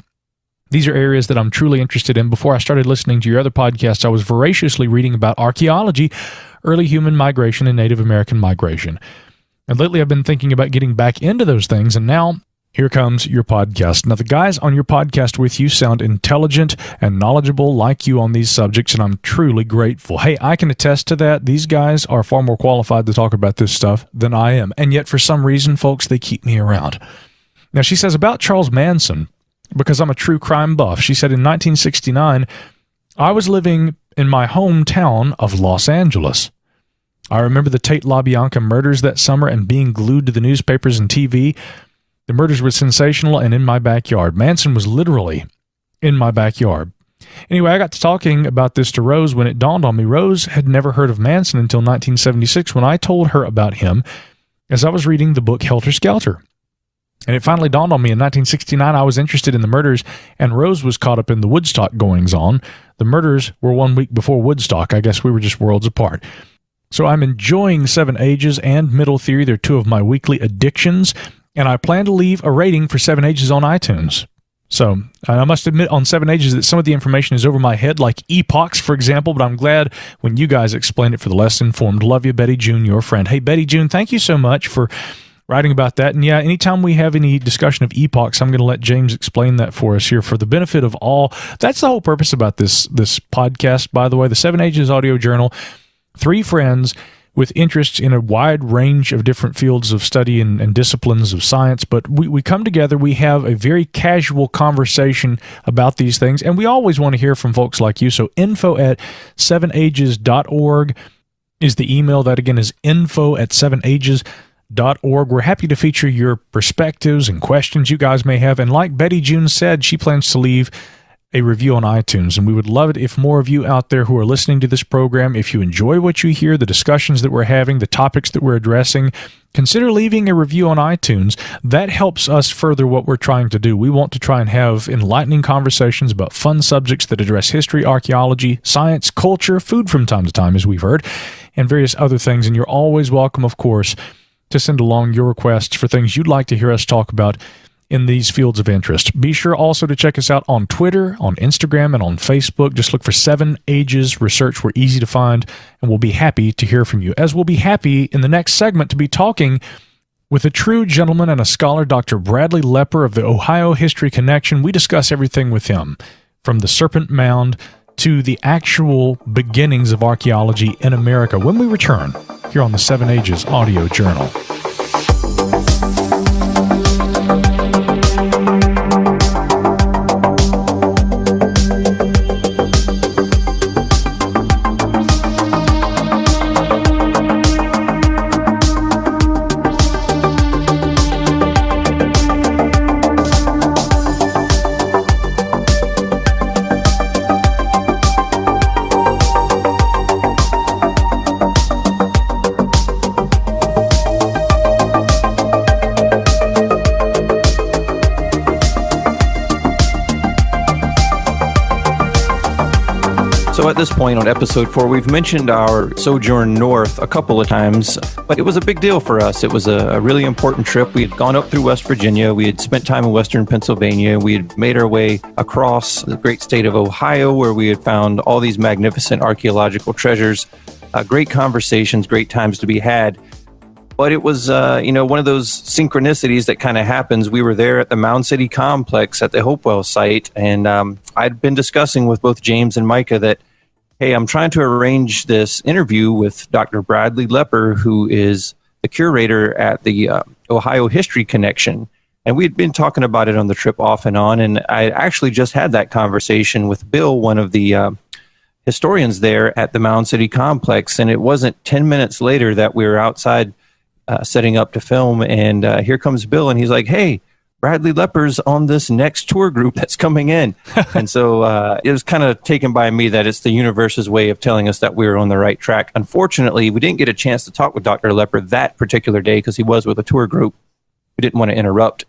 These are areas that I'm truly interested in. Before I started listening to your other podcasts, I was voraciously reading about archaeology, early human migration, and Native American migration. And lately I've been thinking about getting back into those things, and now here comes your podcast. Now, the guys on your podcast with you sound intelligent and knowledgeable like you on these subjects, and I'm truly grateful. Hey, I can attest to that. These guys are far more qualified to talk about this stuff than I am, and yet for some reason, folks, they keep me around. Now, she says about Charles Manson, because I'm a true crime buff. She said in 1969, I was living in my hometown of Los Angeles. I remember the Tate LaBianca murders that summer and being glued to the newspapers and TV. The murders were sensational and in my backyard. Manson was literally in my backyard. Anyway, I got to talking about this to Rose when it dawned on me. Rose had never heard of Manson until 1976 when I told her about him as I was reading the book Helter Skelter. And it finally dawned on me in 1969 I was interested in the murders, and Rose was caught up in the Woodstock goings-on, The murders were 1 week before Woodstock. I guess we were just worlds apart. So I'm enjoying Seven Ages and Middle Theory. They're two of my weekly addictions, and I plan to leave a rating for Seven Ages on iTunes. So I must admit on Seven Ages that some of the information is over my head, like epochs, for example, but I'm glad when you guys explain it for the less informed. Love you, Betty June, your friend. Hey, Betty June, thank you so much for writing about that. And yeah, anytime we have any discussion of epochs, I'm going to let James explain that for us here for the benefit of all. That's the whole purpose about this podcast, by the way. The Seven Ages Audio Journal, three friends with interests in a wide range of different fields of study and disciplines of science. But we come together, we have a very casual conversation about these things, and we always want to hear from folks like you. So info@sevenages.org is the email. That again is info@sevenages.org. We're happy to feature your perspectives and questions you guys may have. And like Betty June said, she plans to leave a review on iTunes, and we would love it if more of you out there who are listening to this program, if you enjoy what you hear, the discussions that we're having, the topics that we're addressing, consider leaving a review on iTunes. That helps us further what we're trying to do. We want to try and have enlightening conversations about fun subjects that address history, archaeology, science, culture, food from time to time, as we've heard, and various other things. And you're always welcome, of course, to send along your requests for things you'd like to hear us talk about in these fields of interest. Be sure also to check us out on Twitter, on Instagram, and on Facebook. Just look for Seven Ages Research. We're easy to find, and we'll be happy to hear from you. As we'll be happy in the next segment to be talking with a true gentleman and a scholar, Dr. Bradley Lepper of the Ohio History Connection. We discuss everything with him, from the Serpent Mound to the actual beginnings of archaeology in America, when we return here on the Seven Ages Audio Journal. So at this point on episode 4, we've mentioned our sojourn north a couple of times, but it was a big deal for us. It was a really important trip. We had gone up through West Virginia. We had spent time in western Pennsylvania. We had made our way across the great state of Ohio, where we had found all these magnificent archaeological treasures. Great conversations, great times to be had. But it was, one of those synchronicities that kind of happens. We were there at the Mound City complex at the Hopewell site, and I'd been discussing with both James and Micah that, hey, I'm trying to arrange this interview with Dr. Bradley Lepper, who is the curator at the Ohio History Connection. And we had been talking about it on the trip off and on, and I actually just had that conversation with Bill, one of the historians there at the Mound City complex, and it wasn't 10 minutes later that we were outside setting up to film, and here comes Bill, and he's like, hey, Bradley Lepper's on this next tour group that's coming in. And so it was kind of taken by me that it's the universe's way of telling us that we were on the right track. Unfortunately, we didn't get a chance to talk with Dr. Lepper that particular day because he was with a tour group. We didn't want to interrupt,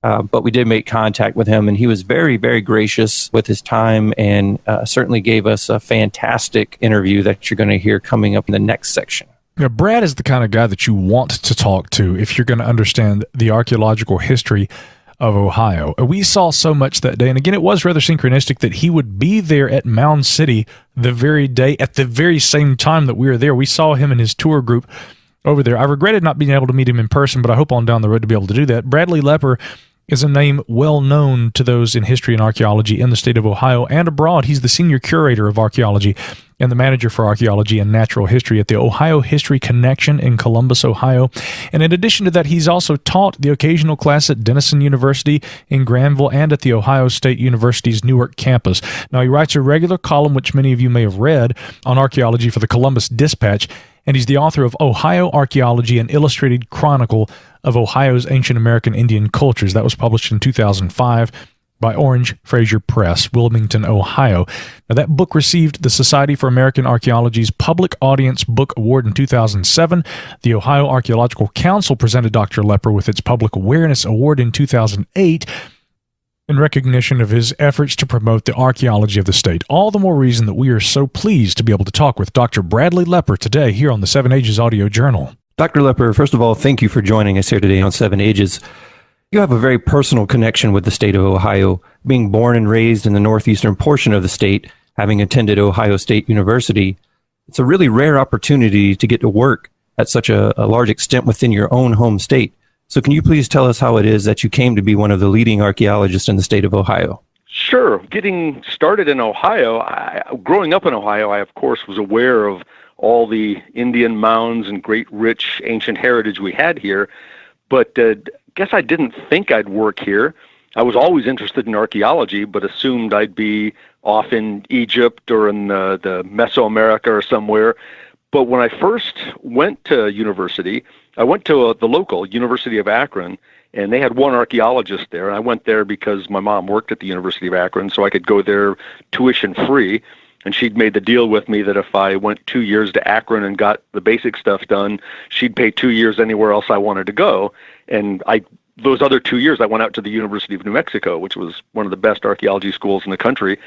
but we did make contact with him, and he was very, very gracious with his time, and certainly gave us a fantastic interview that you're going to hear coming up in the next section. Now, Brad is the kind of guy that you want to talk to if you're going to understand the archaeological history of Ohio. We saw so much that day, and again, it was rather synchronistic that he would be there at Mound City the very day, at the very same time that we were there. We saw him and his tour group over there. I regretted not being able to meet him in person, but I hope on down the road to be able to do that. Bradley Lepper is a name well known to those in history and archaeology in the state of Ohio and abroad. He's the Senior Curator of Archaeology and the Manager for Archaeology and Natural History at the Ohio History Connection in Columbus, Ohio. And in addition to that, he's also taught the occasional class at Denison University in Granville and at the Ohio State University's Newark campus. Now, he writes a regular column, which many of you may have read, on archaeology for the Columbus Dispatch, and he's the author of Ohio Archaeology, an illustrated chronicle of Ohio's ancient American Indian cultures. That was published in 2005 by Orange Frazer Press, Wilmington, Ohio. Now, that book received the Society for American Archaeology's Public Audience Book Award in 2007. The Ohio Archaeological Council presented Dr. Lepper with its Public Awareness Award in 2008. in recognition of his efforts to promote the archaeology of the state. All the more reason that we are so pleased to be able to talk with Dr. Bradley Lepper today here on the Seven Ages Audio Journal. Dr. Lepper, first of all, thank you for joining us here today on Seven Ages. You have a very personal connection with the state of Ohio, being born and raised in the northeastern portion of the state, having attended Ohio State University. It's a really rare opportunity to get to work at such a large extent within your own home state. So can you please tell us how it is that you came to be one of the leading archaeologists in the state of Ohio? Sure. Getting started in Ohio, growing up in Ohio, I, of course, was aware of all the Indian mounds and great, rich, ancient heritage we had here, but guess I didn't think I'd work here. I was always interested in archaeology, but assumed I'd be off in Egypt or in the Mesoamerica or somewhere. But when I first went to university, I went to the local University of Akron, and they had one archaeologist there. And I went there because my mom worked at the University of Akron, so I could go there tuition free. And she'd made the deal with me that if I went 2 years to Akron and got the basic stuff done, she'd pay 2 years anywhere else I wanted to go. And those other 2 years, I went out to the University of New Mexico, which was one of the best archaeology schools in the country.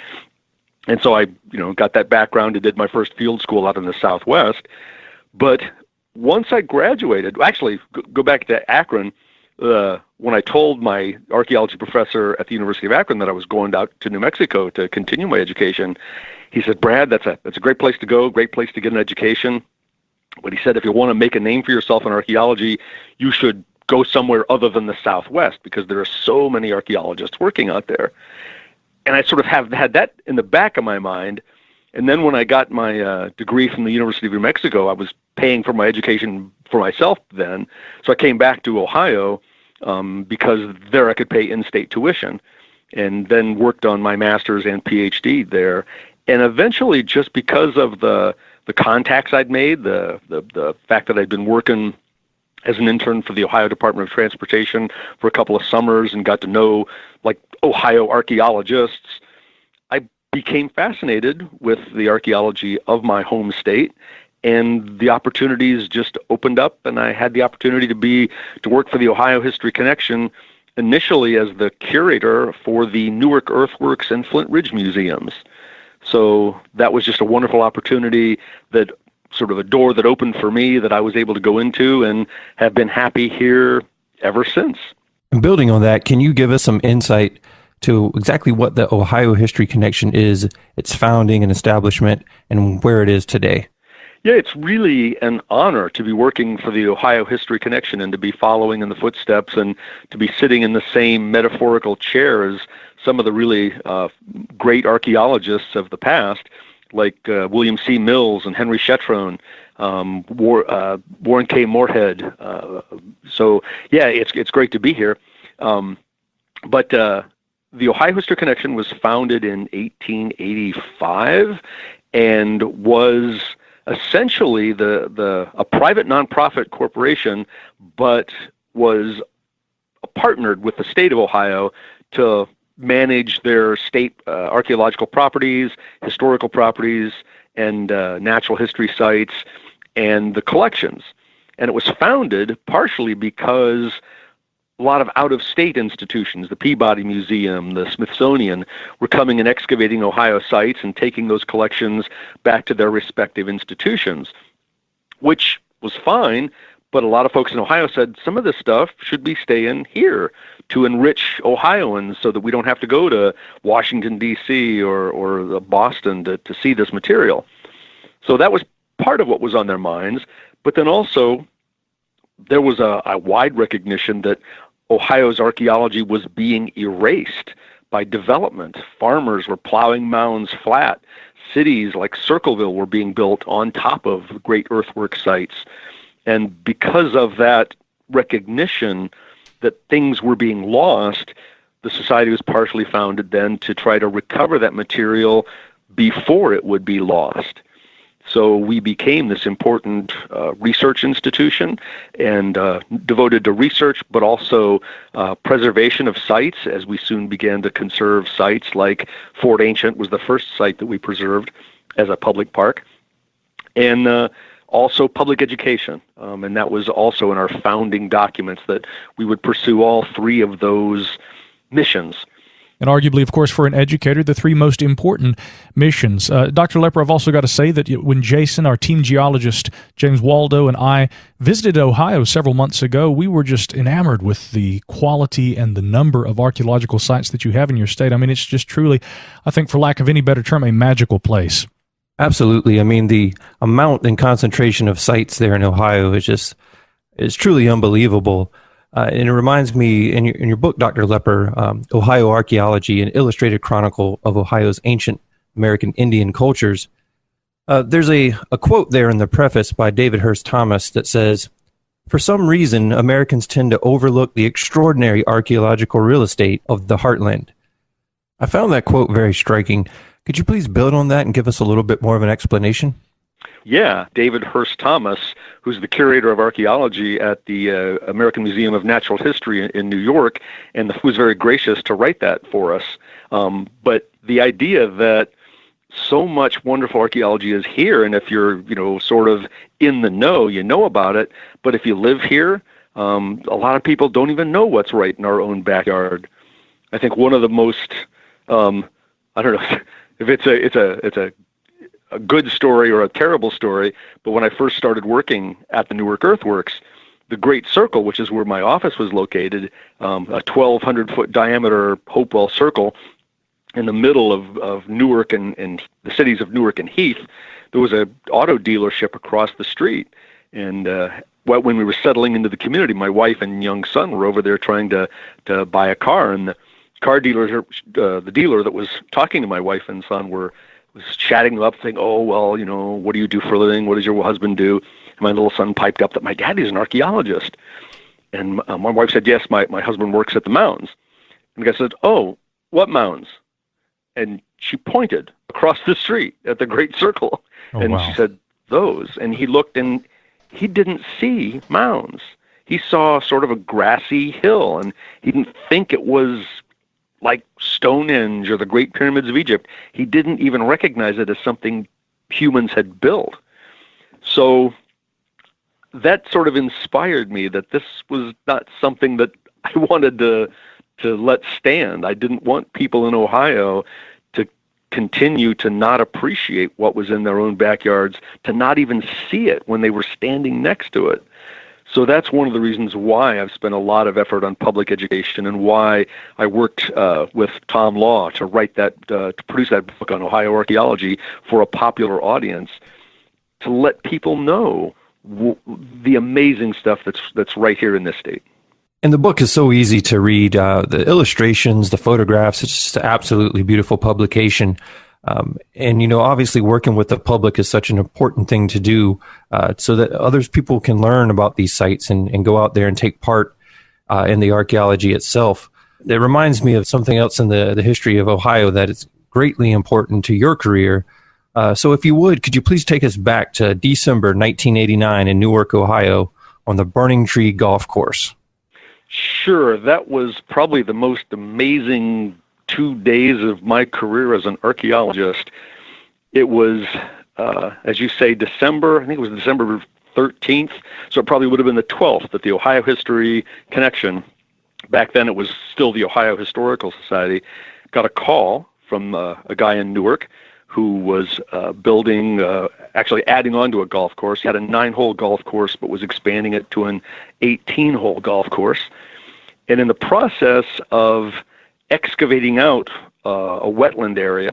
And so I, got that background and did my first field school out in the Southwest. But once I graduated, actually, go back to Akron, when I told my archaeology professor at the University of Akron that I was going out to New Mexico to continue my education, he said, "Brad, that's a great place to go, great place to get an education. But he said, if you want to make a name for yourself in archaeology, you should go somewhere other than the Southwest because there are so many archaeologists working out there." And I sort of have had that in the back of my mind. And then when I got my degree from the University of New Mexico, I was paying for my education for myself then. So I came back to Ohio because there I could pay in-state tuition, and then worked on my master's and PhD there. And eventually, just because of the contacts I'd made, the fact that I'd been working as an intern for the Ohio Department of Transportation for a couple of summers and got to know Ohio archaeologists, I became fascinated with the archaeology of my home state, and the opportunities just opened up, and I had the opportunity to work for the Ohio History Connection, initially as the curator for the Newark Earthworks and Flint Ridge Museums. So that was just a wonderful opportunity, that sort of a door that opened for me that I was able to go into, and have been happy here ever since. And building on that, can you give us some insight to exactly what the Ohio History Connection is, its founding and establishment, and where it is today? Yeah, it's really an honor to be working for the Ohio History Connection and to be following in the footsteps and to be sitting in the same metaphorical chair as some of the really great archaeologists of the past, like William C. Mills and Henry Shetrone, Warren K. Moorhead. So yeah, it's great to be here. But the Ohio History Connection was founded in 1885 and was essentially a private nonprofit corporation, but was partnered with the state of Ohio to manage their state archaeological properties, historical properties, and natural history sites, and the collections. And it was founded partially because a lot of out-of-state institutions, the Peabody Museum, the Smithsonian, were coming and excavating Ohio sites and taking those collections back to their respective institutions, which was fine, but a lot of folks in Ohio said some of this stuff should be staying here to enrich Ohioans so that we don't have to go to Washington, D.C. or Boston to see this material. So that was part of what was on their minds, but then also there was a wide recognition that Ohio's archaeology was being erased by development. Farmers were plowing mounds flat. Cities like Circleville were being built on top of great earthwork sites. And because of that recognition that things were being lost, the society was partially founded then to try to recover that material before it would be lost. So we became this important research institution and devoted to research, but also preservation of sites, as we soon began to conserve sites like Fort Ancient was the first site that we preserved as a public park, and also public education. And that was also in our founding documents that we would pursue all three of those missions. and arguably, of course, for an educator, the three most important missions. Dr. Lepper, I've also got to say that when Jason, our team geologist, James Waldo, and I visited Ohio several months ago, we were just enamored with the quality and the number of archaeological sites that you have in your state. I mean, it's just truly, I think, for lack of any better term, a magical place. Absolutely. I mean, the amount and concentration of sites there in Ohio is truly unbelievable. And it reminds me, in your book, Dr. Lepper, Ohio Archaeology, an illustrated chronicle of Ohio's ancient American Indian cultures, there's a quote there in the preface by David Hurst Thomas that says, "For some reason, Americans tend to overlook the extraordinary archaeological real estate of the heartland." I found that quote very striking. Could you please build on that and give us a little bit more of an explanation? Yeah, David Hurst Thomas, who's the curator of archaeology at the American Museum of Natural History in New York, and who was very gracious to write that for us. But the idea that so much wonderful archaeology is here, and if you're, sort of in the know, you know about it. But if you live here, a lot of people don't even know what's right in our own backyard. I think one of the most, I don't know if it's a good story or a terrible story, but when I first started working at the Newark Earthworks, the Great Circle, which is where my office was located, a 1,200-foot diameter Hopewell Circle in the middle of Newark and the cities of Newark and Heath, there was an auto dealership across the street. And when we were settling into the community, my wife and young son were over there trying to buy a car, and the car dealer, the dealer that was talking to my wife and son was chatting them up, saying, "Oh, well, what do you do for a living? What does your husband do?" And my little son piped up that my daddy's an archaeologist. And my wife said, "Yes, my husband works at the mounds." And the guy said, "Oh, what mounds?" And she pointed across the street at the Great Circle. She said, "Those." And he looked, and he didn't see mounds. He saw sort of a grassy hill, and he didn't think it was like Stonehenge or the Great Pyramids of Egypt. He didn't even recognize it as something humans had built. So that sort of inspired me that this was not something that I wanted to let stand. I didn't want people in Ohio to continue to not appreciate what was in their own backyards, to not even see it when they were standing next to it. So that's one of the reasons why I've spent a lot of effort on public education, and why I worked with Tom Law to write that, to produce that book on Ohio archaeology for a popular audience, to let people know the amazing stuff that's right here in this state. And the book is so easy to read. The illustrations, the photographs, it's just an absolutely beautiful publication. And, obviously working with the public is such an important thing to do so that others people can learn about these sites and go out there and take part in the archaeology itself. It reminds me of something else in the history of Ohio that is greatly important to your career. So if you would, could you please take us back to December 1989 in Newark, Ohio on the Burning Tree Golf Course? Sure. That was probably the most amazing 2 days of my career as an archaeologist. It was, as you say, December, I think it was December 13th, so it probably would have been the 12th, that the Ohio History Connection, back then it was still the Ohio Historical Society, got a call from a guy in Newark who was building, actually adding on to a golf course. He had a 9-hole golf course, but was expanding it to an 18-hole golf course. And in the process of excavating out a wetland area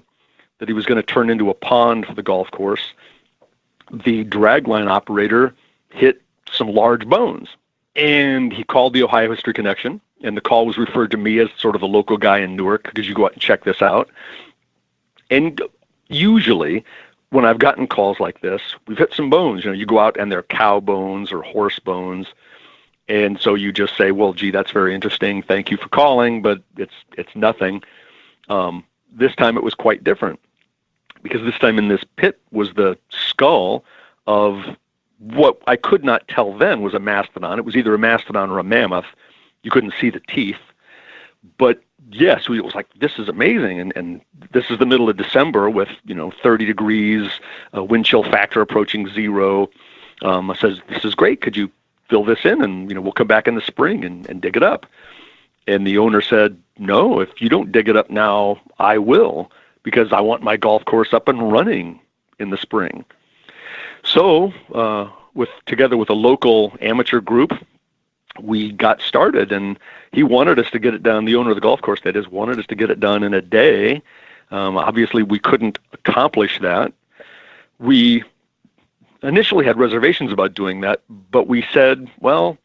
that he was going to turn into a pond for the golf course, the dragline operator hit some large bones. And he called the Ohio History Connection, and the call was referred to me as sort of the local guy in Newark. Could you go out and check this out? And usually, when I've gotten calls like this, we've hit some bones. You go out and they're cow bones or horse bones. And so you just say, well, gee, that's very interesting. Thank you for calling, but it's nothing. This time it was quite different, because this time in this pit was the skull of what I could not tell then was a mastodon. It was either a mastodon or a mammoth. You couldn't see the teeth. But yes, it was like, this is amazing. And this is the middle of December with, 30 degrees, wind chill factor approaching 0. I says, this is great. Could you fill this in, and we'll come back in the spring and dig it up. And the owner said, no, if you don't dig it up now, I will, because I want my golf course up and running in the spring. So, together with a local amateur group, we got started, and he wanted us to get it done. The owner of the golf course, that is, wanted us to get it done in a day. Obviously, we couldn't accomplish that. We initially had reservations about doing that, but we said, well,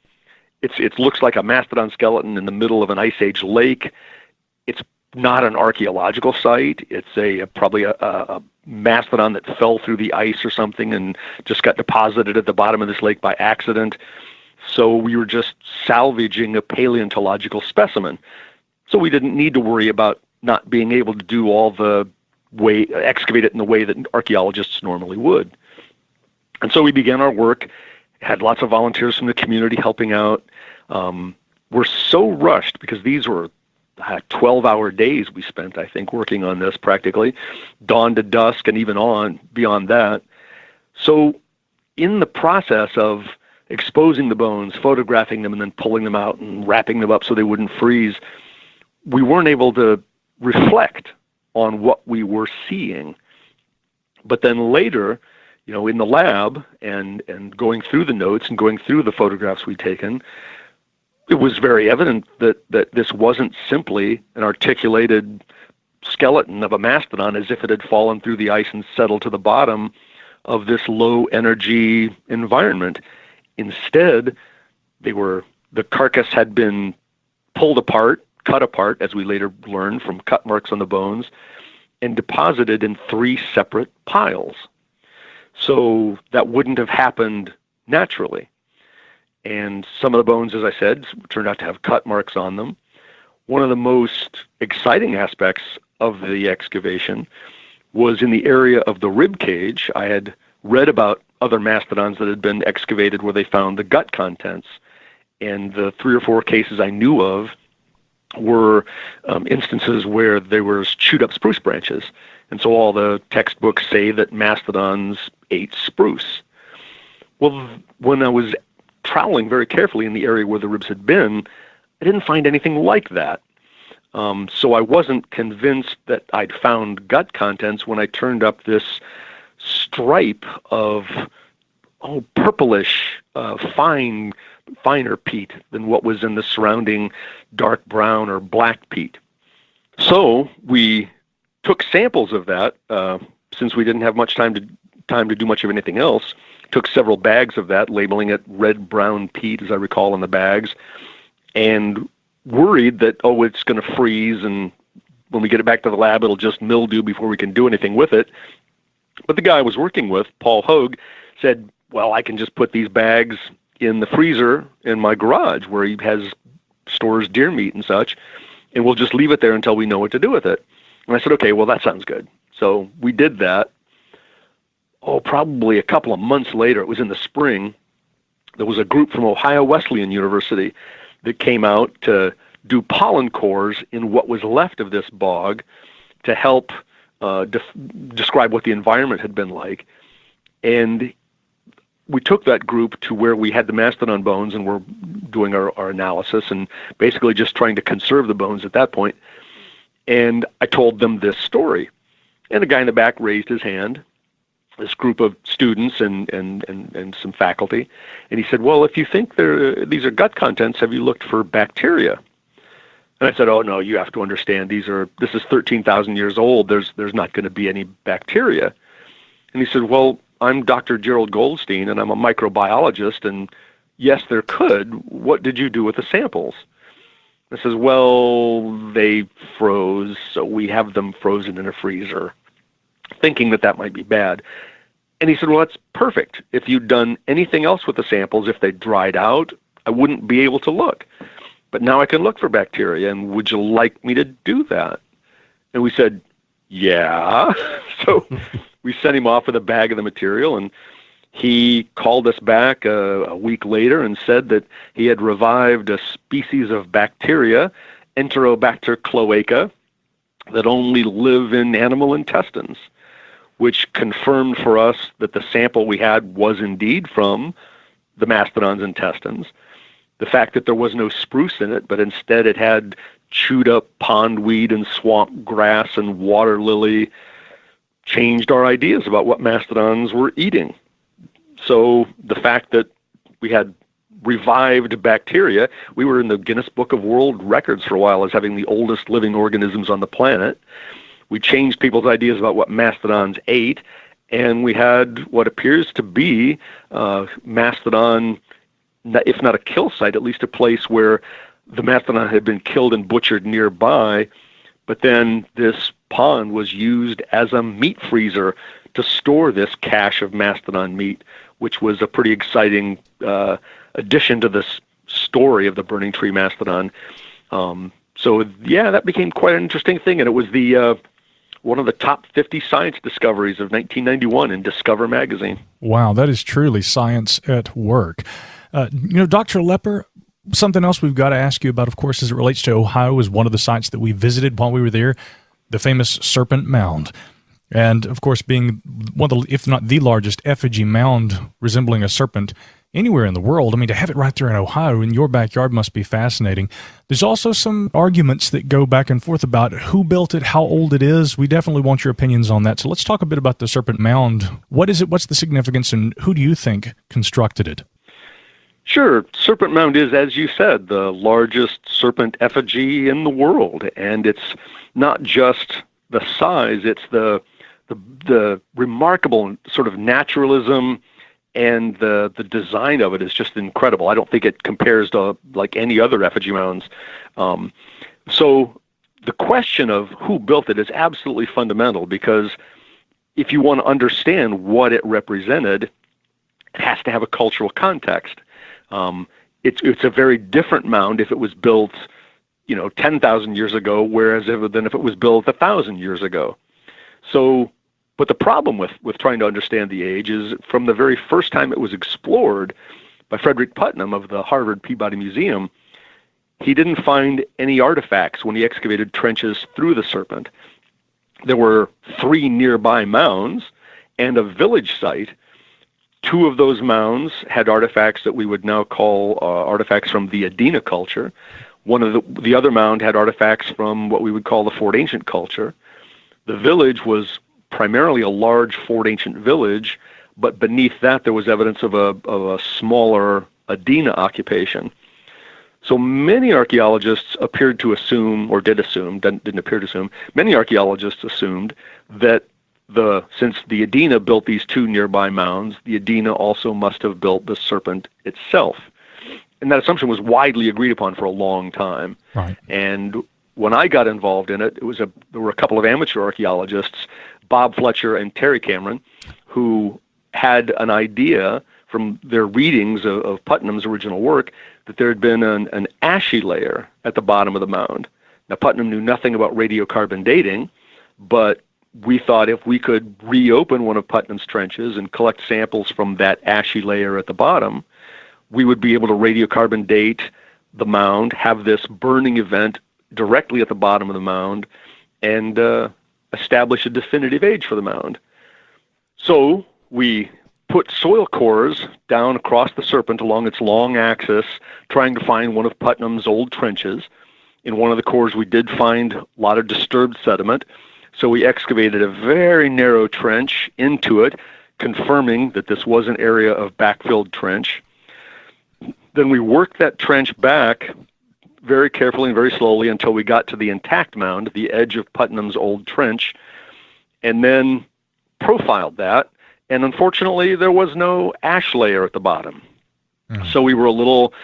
it looks like a mastodon skeleton in the middle of an Ice Age lake. It's not an archaeological site. It's probably a mastodon that fell through the ice or something and just got deposited at the bottom of this lake by accident. So we were just salvaging a paleontological specimen. So we didn't need to worry about not being able to do excavate it in the way that archaeologists normally would. And so we began our work, had lots of volunteers from the community helping out. We're so rushed because these were 12-hour days we spent, I think, working on this practically, dawn to dusk and even beyond that. So in the process of exposing the bones, photographing them, and then pulling them out and wrapping them up so they wouldn't freeze, we weren't able to reflect on what we were seeing. But then later, in the lab and going through the notes and going through the photographs we'd taken, it was very evident that this wasn't simply an articulated skeleton of a mastodon as if it had fallen through the ice and settled to the bottom of this low-energy environment. Instead, the carcass had been pulled apart, cut apart, as we later learned from cut marks on the bones, and deposited in 3 separate piles. So that wouldn't have happened naturally. And some of the bones, as I said, turned out to have cut marks on them. One of the most exciting aspects of the excavation was in the area of the rib cage. I had read about other mastodons that had been excavated where they found the gut contents. And the 3 or 4 cases I knew of were instances where there were chewed up spruce branches. And so all the textbooks say that mastodons ate spruce. Well, when I was troweling very carefully in the area where the ribs had been, I didn't find anything like that. So I wasn't convinced that I'd found gut contents when I turned up this stripe of purplish, finer peat than what was in the surrounding dark brown or black peat. So we took samples of that, since we didn't have much time to do much of anything else. Took several bags of that, labeling it red-brown peat, as I recall, in the bags, and worried that, it's going to freeze, and when we get it back to the lab, it'll just mildew before we can do anything with it. But the guy I was working with, Paul Hogue, said, well, I can just put these bags in the freezer in my garage where he stores deer meat and such, and we'll just leave it there until we know what to do with it. And I said, okay, well, that sounds good. So we did that. Probably a couple of months later, it was in the spring, there was a group from Ohio Wesleyan University that came out to do pollen cores in what was left of this bog to help describe what the environment had been like. And we took that group to where we had the mastodon bones and were doing our analysis and basically just trying to conserve the bones at that point. And I told them this story. And the guy in the back raised his hand, this group of students and some faculty. And he said, well, if you think these are gut contents, have you looked for bacteria? And I said, oh, no, you have to understand, this is 13,000 years old. There's not going to be any bacteria. And he said, well, I'm Dr. Gerald Goldstein, and I'm a microbiologist, and yes, there could. What did you do with the samples? I says, well, they froze, so we have them frozen in a freezer, thinking that might be bad. And he said, well, that's perfect. If you'd done anything else with the samples, if they dried out, I wouldn't be able to look. But now I can look for bacteria, and would you like me to do that? And we said, yeah. So we sent him off with a bag of the material, and he called us back a week later and said that he had revived a species of bacteria, Enterobacter cloaca, that only live in animal intestines, which confirmed for us that the sample we had was indeed from the mastodon's intestines. the fact that there was no spruce in it, but instead it had chewed up pondweed and swamp grass and water lily, changed our ideas about what mastodons were eating. So the fact that we had revived bacteria, we were in the Guinness Book of World Records for a while as having the oldest living organisms on the planet. We changed people's ideas about what mastodons ate, and we had what appears to be mastodon, if not a kill site, at least a place where the mastodon had been killed and butchered nearby, but then this pond was used as a meat freezer to store this cache of mastodon meat, which was a pretty exciting addition to this story of the burning tree mastodon. So yeah, that became quite an interesting thing, and it was the one of the top 50 science discoveries of 1991 in Discover magazine. Wow, that is truly science at work. Dr. Lepper, something else we've got to ask you about, of course, as it relates to Ohio, is one of the sites that we visited while we were there, the famous Serpent Mound. And, of course, being one of the, if not the largest effigy mound resembling a serpent anywhere in the world, I mean, to have it right there in Ohio in your backyard must be fascinating. There's also some arguments that go back and forth about who built it, how old it is. We definitely want your opinions on that. So let's talk a bit about the Serpent Mound. What is it? What's the significance, and who do you think constructed it? Sure. Serpent Mound is, as you said, the largest serpent effigy in the world. And it's not just the size, it's the remarkable sort of naturalism, and the design of it is just incredible. I don't think it compares to like any other effigy mounds. So the question of who built it is absolutely fundamental, because if you want to understand what it represented, it has to have a cultural context. It's a very different mound if it was built, 10,000 years ago, than if it was built 1,000 years ago. So, but the problem with trying to understand the age is from the very first time it was explored by Frederick Putnam of the Harvard Peabody Museum, he didn't find any artifacts when he excavated trenches through the Serpent. There were 3 nearby mounds and a village site. 2 of those mounds had artifacts that we would now call artifacts from the Adena culture. One of the other mound had artifacts from what we would call the Fort Ancient culture. The village was primarily a large Fort Ancient village, but beneath that there was evidence of a smaller Adena occupation. So many archaeologists appeared to assume, or did assume, didn't appear to assume, many archaeologists assumed that since the Adena built these 2 nearby mounds, the Adena also must have built the Serpent itself. And that assumption was widely agreed upon for a long time. Right. And when I got involved in it, there were a couple of amateur archaeologists, Bob Fletcher and Terry Cameron, who had an idea from their readings of Putnam's original work that there had been an ashy layer at the bottom of the mound. Now, Putnam knew nothing about radiocarbon dating, but we thought if we could reopen one of Putnam's trenches and collect samples from that ashy layer at the bottom, we would be able to radiocarbon date the mound, have this burning event directly at the bottom of the mound, and establish a definitive age for the mound. So we put soil cores down across the Serpent along its long axis, trying to find one of Putnam's old trenches. In one of the cores, we did find a lot of disturbed sediment, so we excavated a very narrow trench into it, confirming that this was an area of backfilled trench. Then we worked that trench back very carefully and very slowly until we got to the intact mound, the edge of Putnam's old trench, and then profiled that. And unfortunately, there was no ash layer at the bottom. So we were a little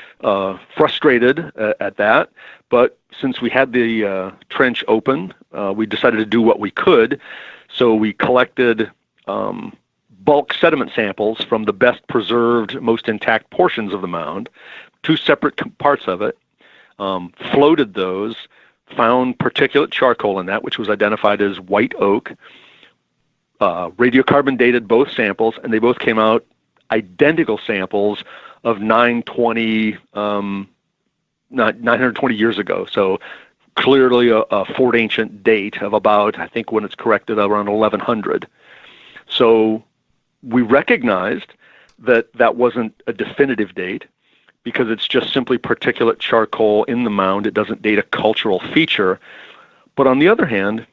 frustrated at that. But since we had the trench open, we decided to do what we could. So we collected bulk sediment samples from the best preserved, most intact portions of the mound, 2 separate parts of it, floated those, found particulate charcoal in that, which was identified as white oak, radiocarbon dated both samples, and they both came out identical samples of 920 years ago. So clearly a Fort Ancient date of about, I think when it's corrected, around 1100. So we recognized that wasn't a definitive date, because it's just simply particulate charcoal in the mound. It doesn't date a cultural feature. But on the other hand,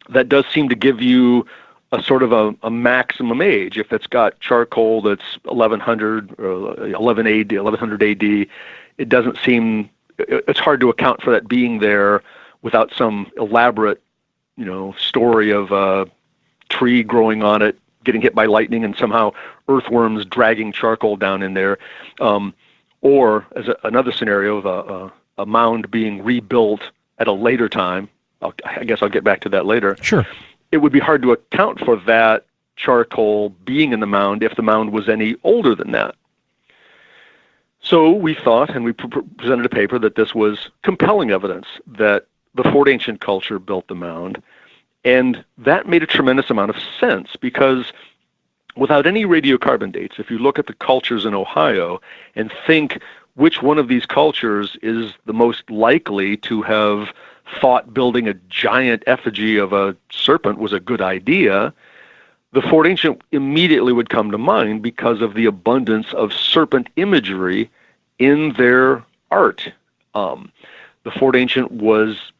that does seem to give you a sort of a maximum age. If it's got charcoal that's 1100 or 11 AD, 1100 AD, it doesn't seem, it's hard to account for that being there without some elaborate, story of a tree growing on it, getting hit by lightning, and somehow earthworms dragging charcoal down in there. Or as another scenario of a mound being rebuilt at a later time. I guess I'll get back to that later. Sure. It would be hard to account for that charcoal being in the mound if the mound was any older than that. So we thought, and we presented a paper, that this was compelling evidence that the Fort Ancient culture built the mound. And that made a tremendous amount of sense, because without any radiocarbon dates, if you look at the cultures in Ohio and think which one of these cultures is the most likely to have thought building a giant effigy of a serpent was a good idea, the Fort Ancient immediately would come to mind because of the abundance of serpent imagery in their art. The Fort Ancient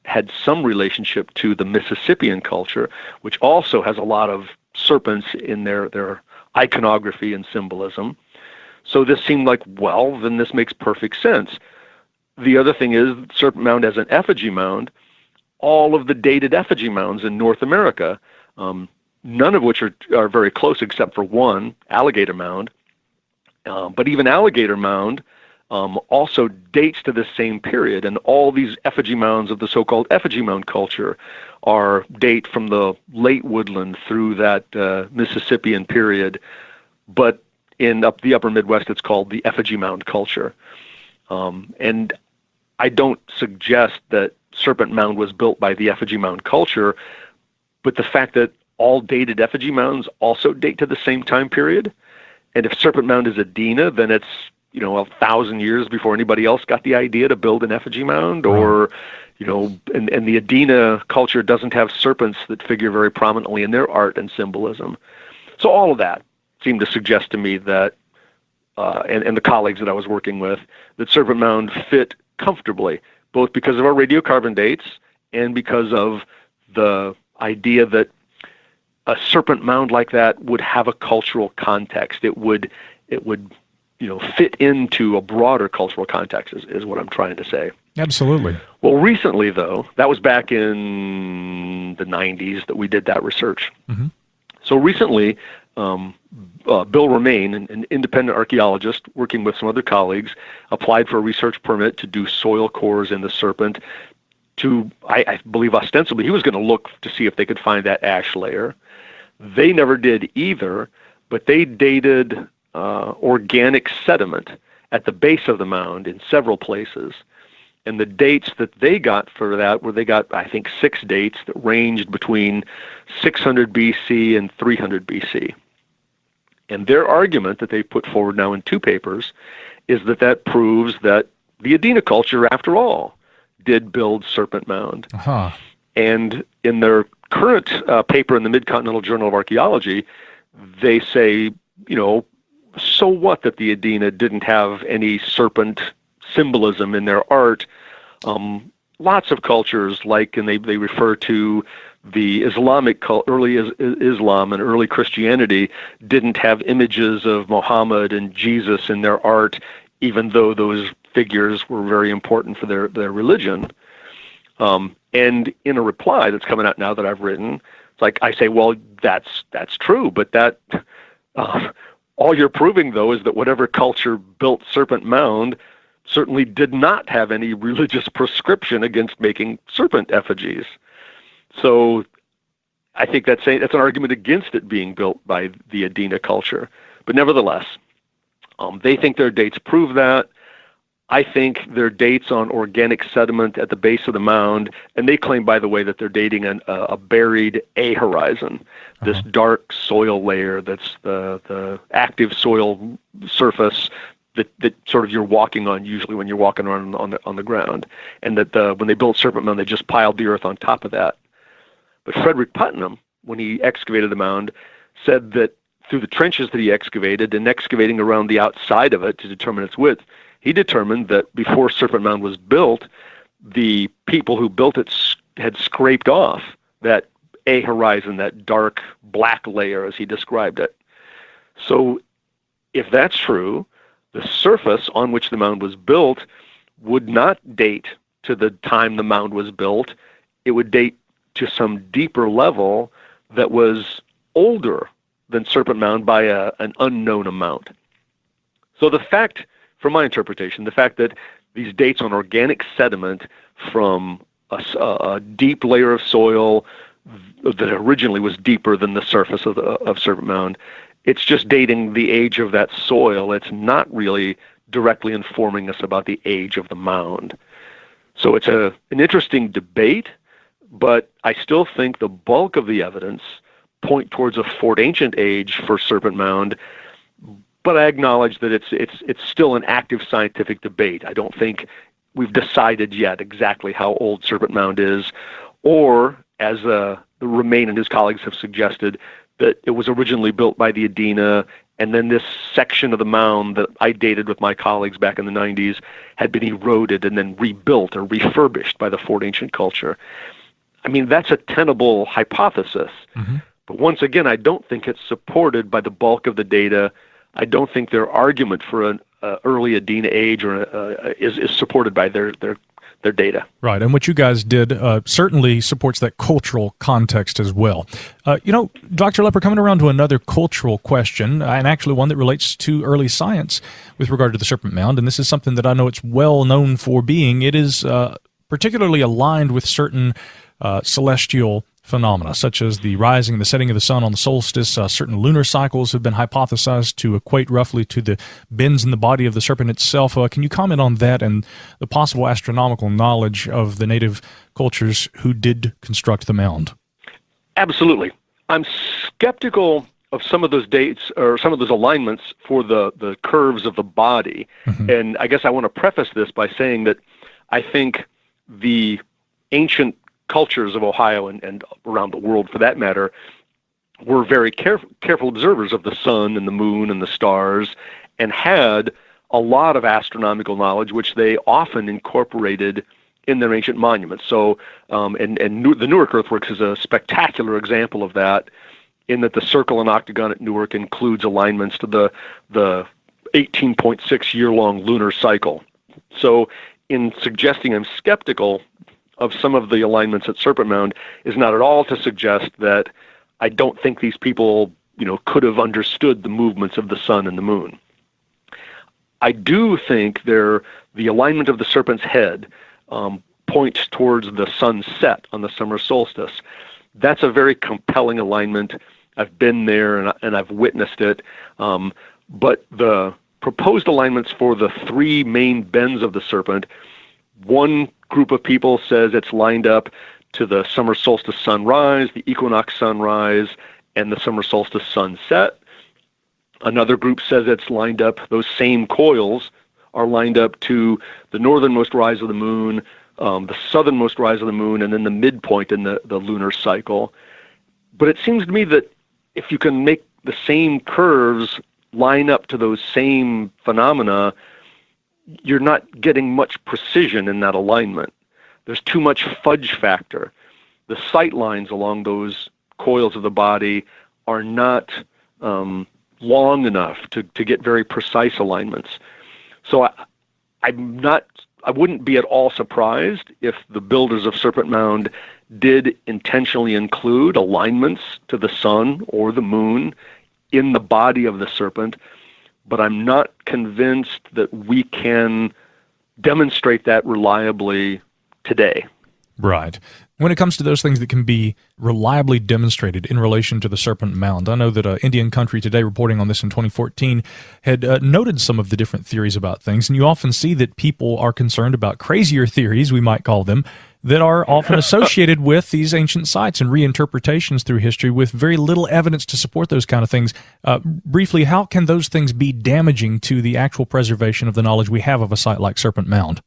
had some relationship to the Mississippian culture, which also has a lot of serpents in their iconography and symbolism. So this seemed like, well, then this makes perfect sense. The other thing is, Serpent Mound as an effigy mound, all of the dated effigy mounds in North America, none of which are very close except for one, Alligator Mound. But even Alligator Mound also dates to the same period, and all these effigy mounds of the so-called effigy mound culture date from the late woodland through that Mississippian period. But in the upper Midwest, it's called the effigy mound culture. And I don't suggest that Serpent Mound was built by the effigy mound culture, but the fact that all dated effigy mounds also date to the same time period, and if Serpent Mound is Adena, then it's 1,000 years before anybody else got the idea to build an effigy mound, or and the Adena culture doesn't have serpents that figure very prominently in their art and symbolism. So all of that seemed to suggest to me that, and the colleagues that I was working with, that Serpent Mound fit comfortably, both because of our radiocarbon dates and because of the idea that a serpent mound like that would have a cultural context. It would fit into a broader cultural context, is what I'm trying to say. Absolutely. Well, recently, though, that was back in the 90s that we did that research. Mm-hmm. So recently, Bill Romaine, an independent archaeologist working with some other colleagues, applied for a research permit to do soil cores in the serpent to, I believe ostensibly, he was going to look to see if they could find that ash layer. They never did either, but they dated organic sediment at the base of the mound in several places. And the dates that they got for that they got, I think, 6 dates that ranged between 600 BC and 300 BC. And their argument that they put forward now in 2 papers is that proves that the Adena culture, after all, did build Serpent Mound. Uh-huh. And in their current paper in the Mid-Continental Journal of Archaeology, they say, so what that the Adena didn't have any serpent symbolism in their art. Lots of cultures, and they refer to the Islamic early Islam and early Christianity didn't have images of Muhammad and Jesus in their art, even though those figures were very important for their religion. And in a reply that's coming out now that I've written, it's like I say, well, that's true, but that all you're proving, though, is that whatever culture built Serpent Mound certainly did not have any religious prescription against making serpent effigies. So I think that's an argument against it being built by the Adena culture. But nevertheless, they think their dates prove that. I think their dates on organic sediment at the base of the mound, and they claim, by the way, that they're dating a buried A horizon, this dark soil layer that's the active soil surface that sort of you're walking on usually when you're walking around on the ground, and that when they built Serpent Mound, they just piled the earth on top of that. But Frederick Putnam, when he excavated the mound, said that through the trenches that he excavated and excavating around the outside of it to determine its width, he determined that before Serpent Mound was built, the people who built it had scraped off that horizon, that dark black layer, as he described it. So if that's true, the surface on which the mound was built would not date to the time the mound was built. It would date to some deeper level that was older than Serpent Mound by an unknown amount. So the fact, from my interpretation, the fact that these dates on organic sediment from a deep layer of soil that originally was deeper than the surface of Serpent Mound, it's just dating the age of that soil. It's not really directly informing us about the age of the mound. So it's an interesting debate, but I still think the bulk of the evidence point towards a Fort Ancient age for Serpent Mound, but I acknowledge that it's still an active scientific debate. I don't think we've decided yet exactly how old Serpent Mound is, or, as the Remain and his colleagues have suggested, that it was originally built by the Adena, and then this section of the mound that I dated with my colleagues back in the 90s had been eroded and then rebuilt or refurbished by the Fort Ancient culture. I mean, that's a tenable hypothesis. Mm-hmm. But once again, I don't think it's supported by the bulk of the data. I don't think their argument for an early Adena age is supported by their data. Right, and what you guys did certainly supports that cultural context as well. Dr. Lepper, coming around to another cultural question, and actually one that relates to early science with regard to the Serpent Mound, and this is something that I know it's well known for being. It is particularly aligned with certain celestial phenomena, such as the rising and the setting of the sun on the solstice. Certain lunar cycles have been hypothesized to equate roughly to the bends in the body of the serpent itself. Can you comment on that and the possible astronomical knowledge of the native cultures who did construct the mound? Absolutely. I'm skeptical of some of those dates or some of those alignments for the curves of the body. Mm-hmm. And I guess I want to preface this by saying that I think the ancient cultures of Ohio and around the world, for that matter, were very careful observers of the sun and the moon and the stars, and had a lot of astronomical knowledge, which they often incorporated in their ancient monuments. So, the Newark earthworks is a spectacular example of that, in that the circle and octagon at Newark includes alignments to the 18.6 year-long lunar cycle. So, in suggesting I'm skeptical of some of the alignments at Serpent Mound is not at all to suggest that I don't think these people, could have understood the movements of the sun and the moon. I do think the alignment of the serpent's head points towards the sunset on the summer solstice. That's a very compelling alignment. I've been there and I've witnessed it. But the proposed alignments for the three main bends of the serpent, one group of people says it's lined up to the summer solstice sunrise, the equinox sunrise, and the summer solstice sunset. Another group says it's lined up, those same coils are lined up to the northernmost rise of the moon, the southernmost rise of the moon, and then the midpoint in the lunar cycle. But it seems to me that if you can make the same curves line up to those same phenomena, you're not getting much precision in that alignment. There's too much fudge factor. The sight lines along those coils of the body are not long enough to get very precise alignments. So I wouldn't be at all surprised if the builders of Serpent Mound did intentionally include alignments to the sun or the moon in the body of the serpent, but I'm not convinced that we can demonstrate that reliably today. Right. When it comes to those things that can be reliably demonstrated in relation to the Serpent Mound, I know that Indian Country Today, reporting on this in 2014, had noted some of the different theories about things, and you often see that people are concerned about crazier theories, we might call them, that are often associated with these ancient sites and reinterpretations through history with very little evidence to support those kind of things. Briefly, how can those things be damaging to the actual preservation of the knowledge we have of a site like Serpent Mound?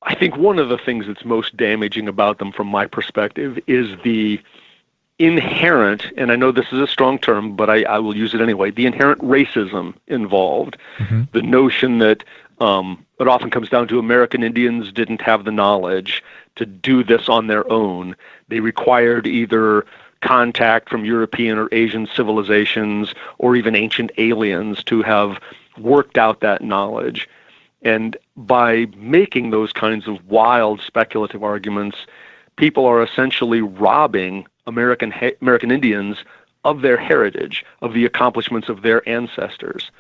I think one of the things that's most damaging about them from my perspective is the inherent, and I know this is a strong term, but I will use it anyway, the inherent racism involved. Mm-hmm. The notion that it often comes down to American Indians didn't have the knowledge to do this on their own. They required either contact from European or Asian civilizations or even ancient aliens to have worked out that knowledge. And by making those kinds of wild speculative arguments, people are essentially robbing American Indians of their heritage, of the accomplishments of their ancestors.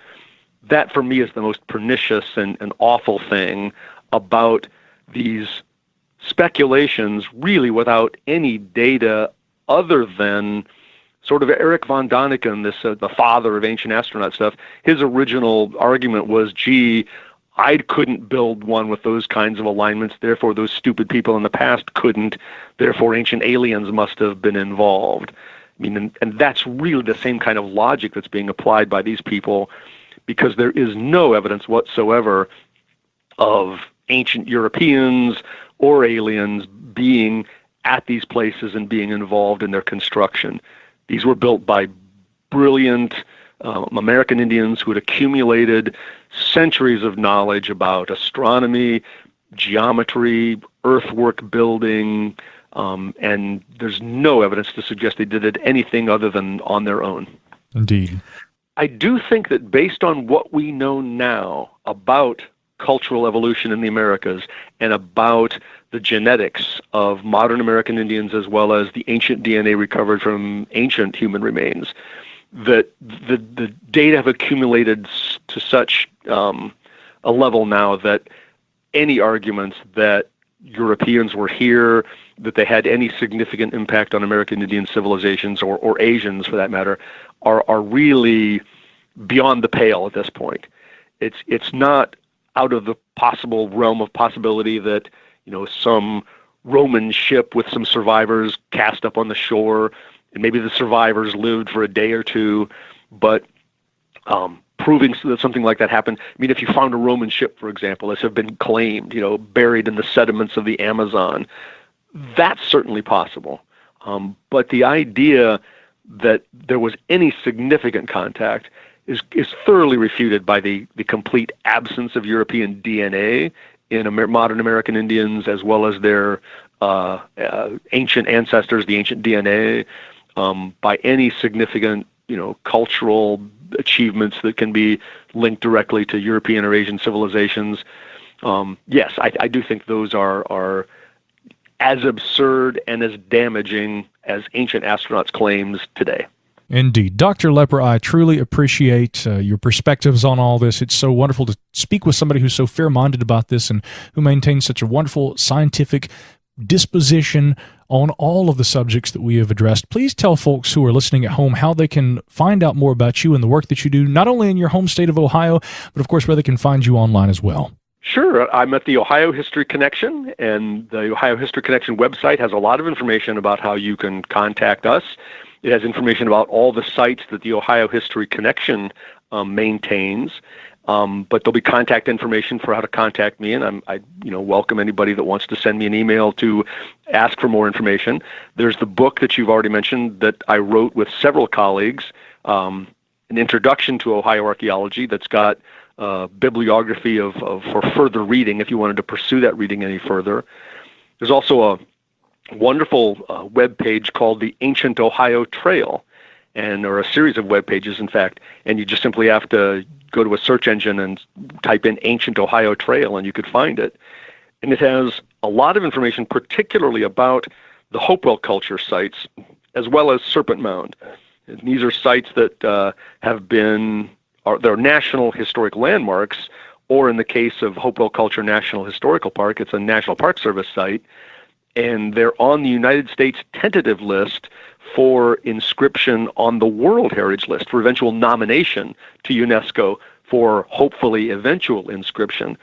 That, for me, is the most pernicious and awful thing about these speculations, really without any data other than sort of Eric von Daniken, the father of ancient astronaut stuff. His original argument was, gee, I couldn't build one with those kinds of alignments, therefore those stupid people in the past couldn't, therefore ancient aliens must have been involved. I mean, and that's really the same kind of logic that's being applied by these people, because there is no evidence whatsoever of ancient Europeans or aliens being at these places and being involved in their construction. These were built by brilliant American Indians who had accumulated centuries of knowledge about astronomy, geometry, earthwork building, and there's no evidence to suggest they did it anything other than on their own. Indeed. I do think that based on what we know now about cultural evolution in the Americas and about the genetics of modern American Indians as well as the ancient DNA recovered from ancient human remains, that the data have accumulated to such a level now that any arguments that Europeans were here, that they had any significant impact on American Indian civilizations or Asians for that matter, are really beyond the pale at this point. It's not out of the possible realm of possibility that, you know, some Roman ship with some survivors cast up on the shore, and maybe the survivors lived for a day or two, but proving that something like that happened. I mean, if you found a Roman ship, for example, as have been claimed, you know, buried in the sediments of the Amazon, that's certainly possible. But the idea that there was any significant contact is thoroughly refuted by the complete absence of European DNA in modern American Indians, as well as their ancient ancestors, the ancient DNA, by any significant, you know, cultural achievements that can be linked directly to European or Asian civilizations. Yes, I do think those are as absurd and as damaging as ancient astronauts' claims today. Indeed. Dr. Lepper, I truly appreciate your perspectives on all this. It's so wonderful to speak with somebody who's so fair-minded about this and who maintains such a wonderful scientific disposition on all of the subjects that we have addressed. Please tell folks who are listening at home how they can find out more about you and the work that you do, not only in your home state of Ohio, but of course where they can find you online as well. Sure. I'm at the Ohio History Connection, and the Ohio History Connection website has a lot of information about how you can contact us. It has information about all the sites that the Ohio History Connection maintains, but there'll be contact information for how to contact me, and I welcome anybody that wants to send me an email to ask for more information. There's the book that you've already mentioned that I wrote with several colleagues, An Introduction to Ohio Archaeology, that's got bibliography for further reading if you wanted to pursue that reading any further. There's also a wonderful web page called the Ancient Ohio Trail, or a series of web pages, in fact, and you just simply have to go to a search engine and type in Ancient Ohio Trail, and you could find it. And it has a lot of information, particularly about the Hopewell culture sites, as well as Serpent Mound. And these are sites that they're national historic landmarks, or in the case of Hopewell Culture National Historical Park, it's a National Park Service site, and they're on the United States tentative list for inscription on the World Heritage List for eventual nomination to UNESCO for hopefully eventual inscription.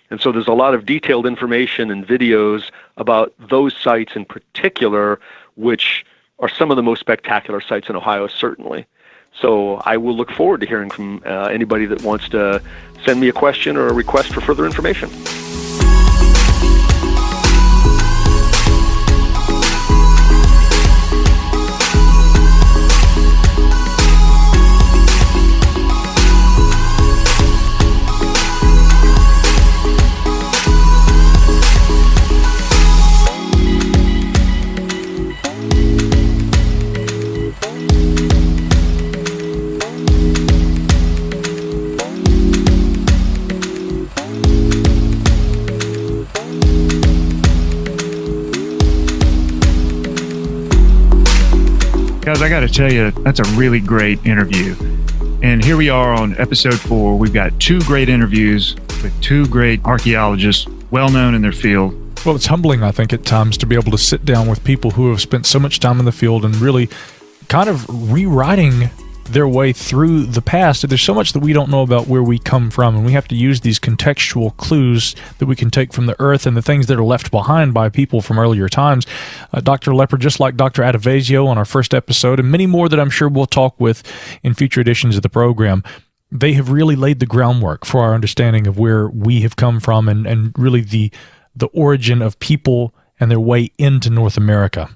And so there's a lot of detailed information and videos about those sites in particular, which are some of the most spectacular sites in Ohio, certainly. So I will look forward to hearing from anybody that wants to send me a question or a request for further information. to tell you, that's a really great interview. And here we are on episode 4. We've got 2 great interviews with 2 great archaeologists, well known in their field. Well, it's humbling, I think, at times to be able to sit down with people who have spent so much time in the field and really kind of rewriting their way through the past. There's so much that we don't know about where we come from, and we have to use these contextual clues that we can take from the earth and the things that are left behind by people from earlier times. Dr. Lepper, just like Dr. Adavasio on our first episode, and many more that I'm sure we'll talk with in future editions of the program, they have really laid the groundwork for our understanding of where we have come from and really the origin of people and their way into North America.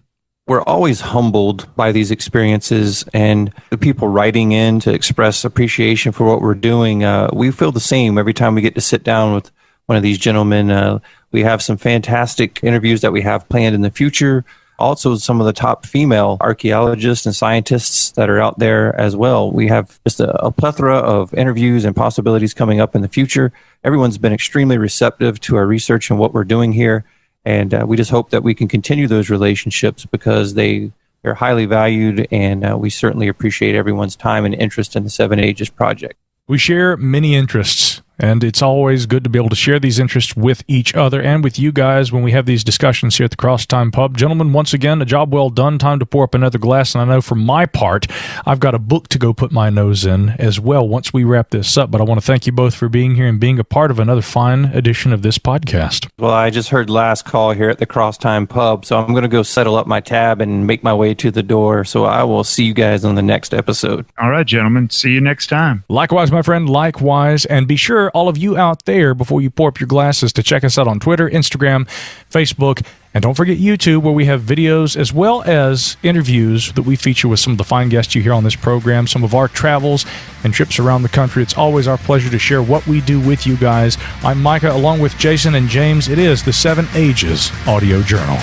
We're always humbled by these experiences, and the people writing in to express appreciation for what we're doing. We feel the same every time we get to sit down with one of these gentlemen. We have some fantastic interviews that we have planned in the future. Also, some of the top female archaeologists and scientists that are out there as well. We have just a plethora of interviews and possibilities coming up in the future. Everyone's been extremely receptive to our research and what we're doing here. And we just hope that we can continue those relationships because they're highly valued, and we certainly appreciate everyone's time and interest in the Seven Ages Project. We share many interests, and it's always good to be able to share these interests with each other and with you guys when we have these discussions here at the Cross-Tyme Pub. Gentlemen, once again, a job well done. Time to pour up another glass, and I know for my part, I've got a book to go put my nose in as well once we wrap this up. But I want to thank you both for being here and being a part of another fine edition of this podcast. Well, I just heard last call here at the Cross-Tyme Pub, so I'm going to go settle up my tab and make my way to the door. So I will see you guys on the next episode. All right, gentlemen. See you next time. Likewise, my friend, likewise. And be sure, all of you out there, before you pour up your glasses, to check us out on Twitter, Instagram, Facebook, and don't forget YouTube, where we have videos as well as interviews that we feature with some of the fine guests you hear on this program, some of our travels and trips around the country. It's always our pleasure to share what we do with you guys. I'm Micah, along with Jason and James. It is the Seven Ages Audio Journal.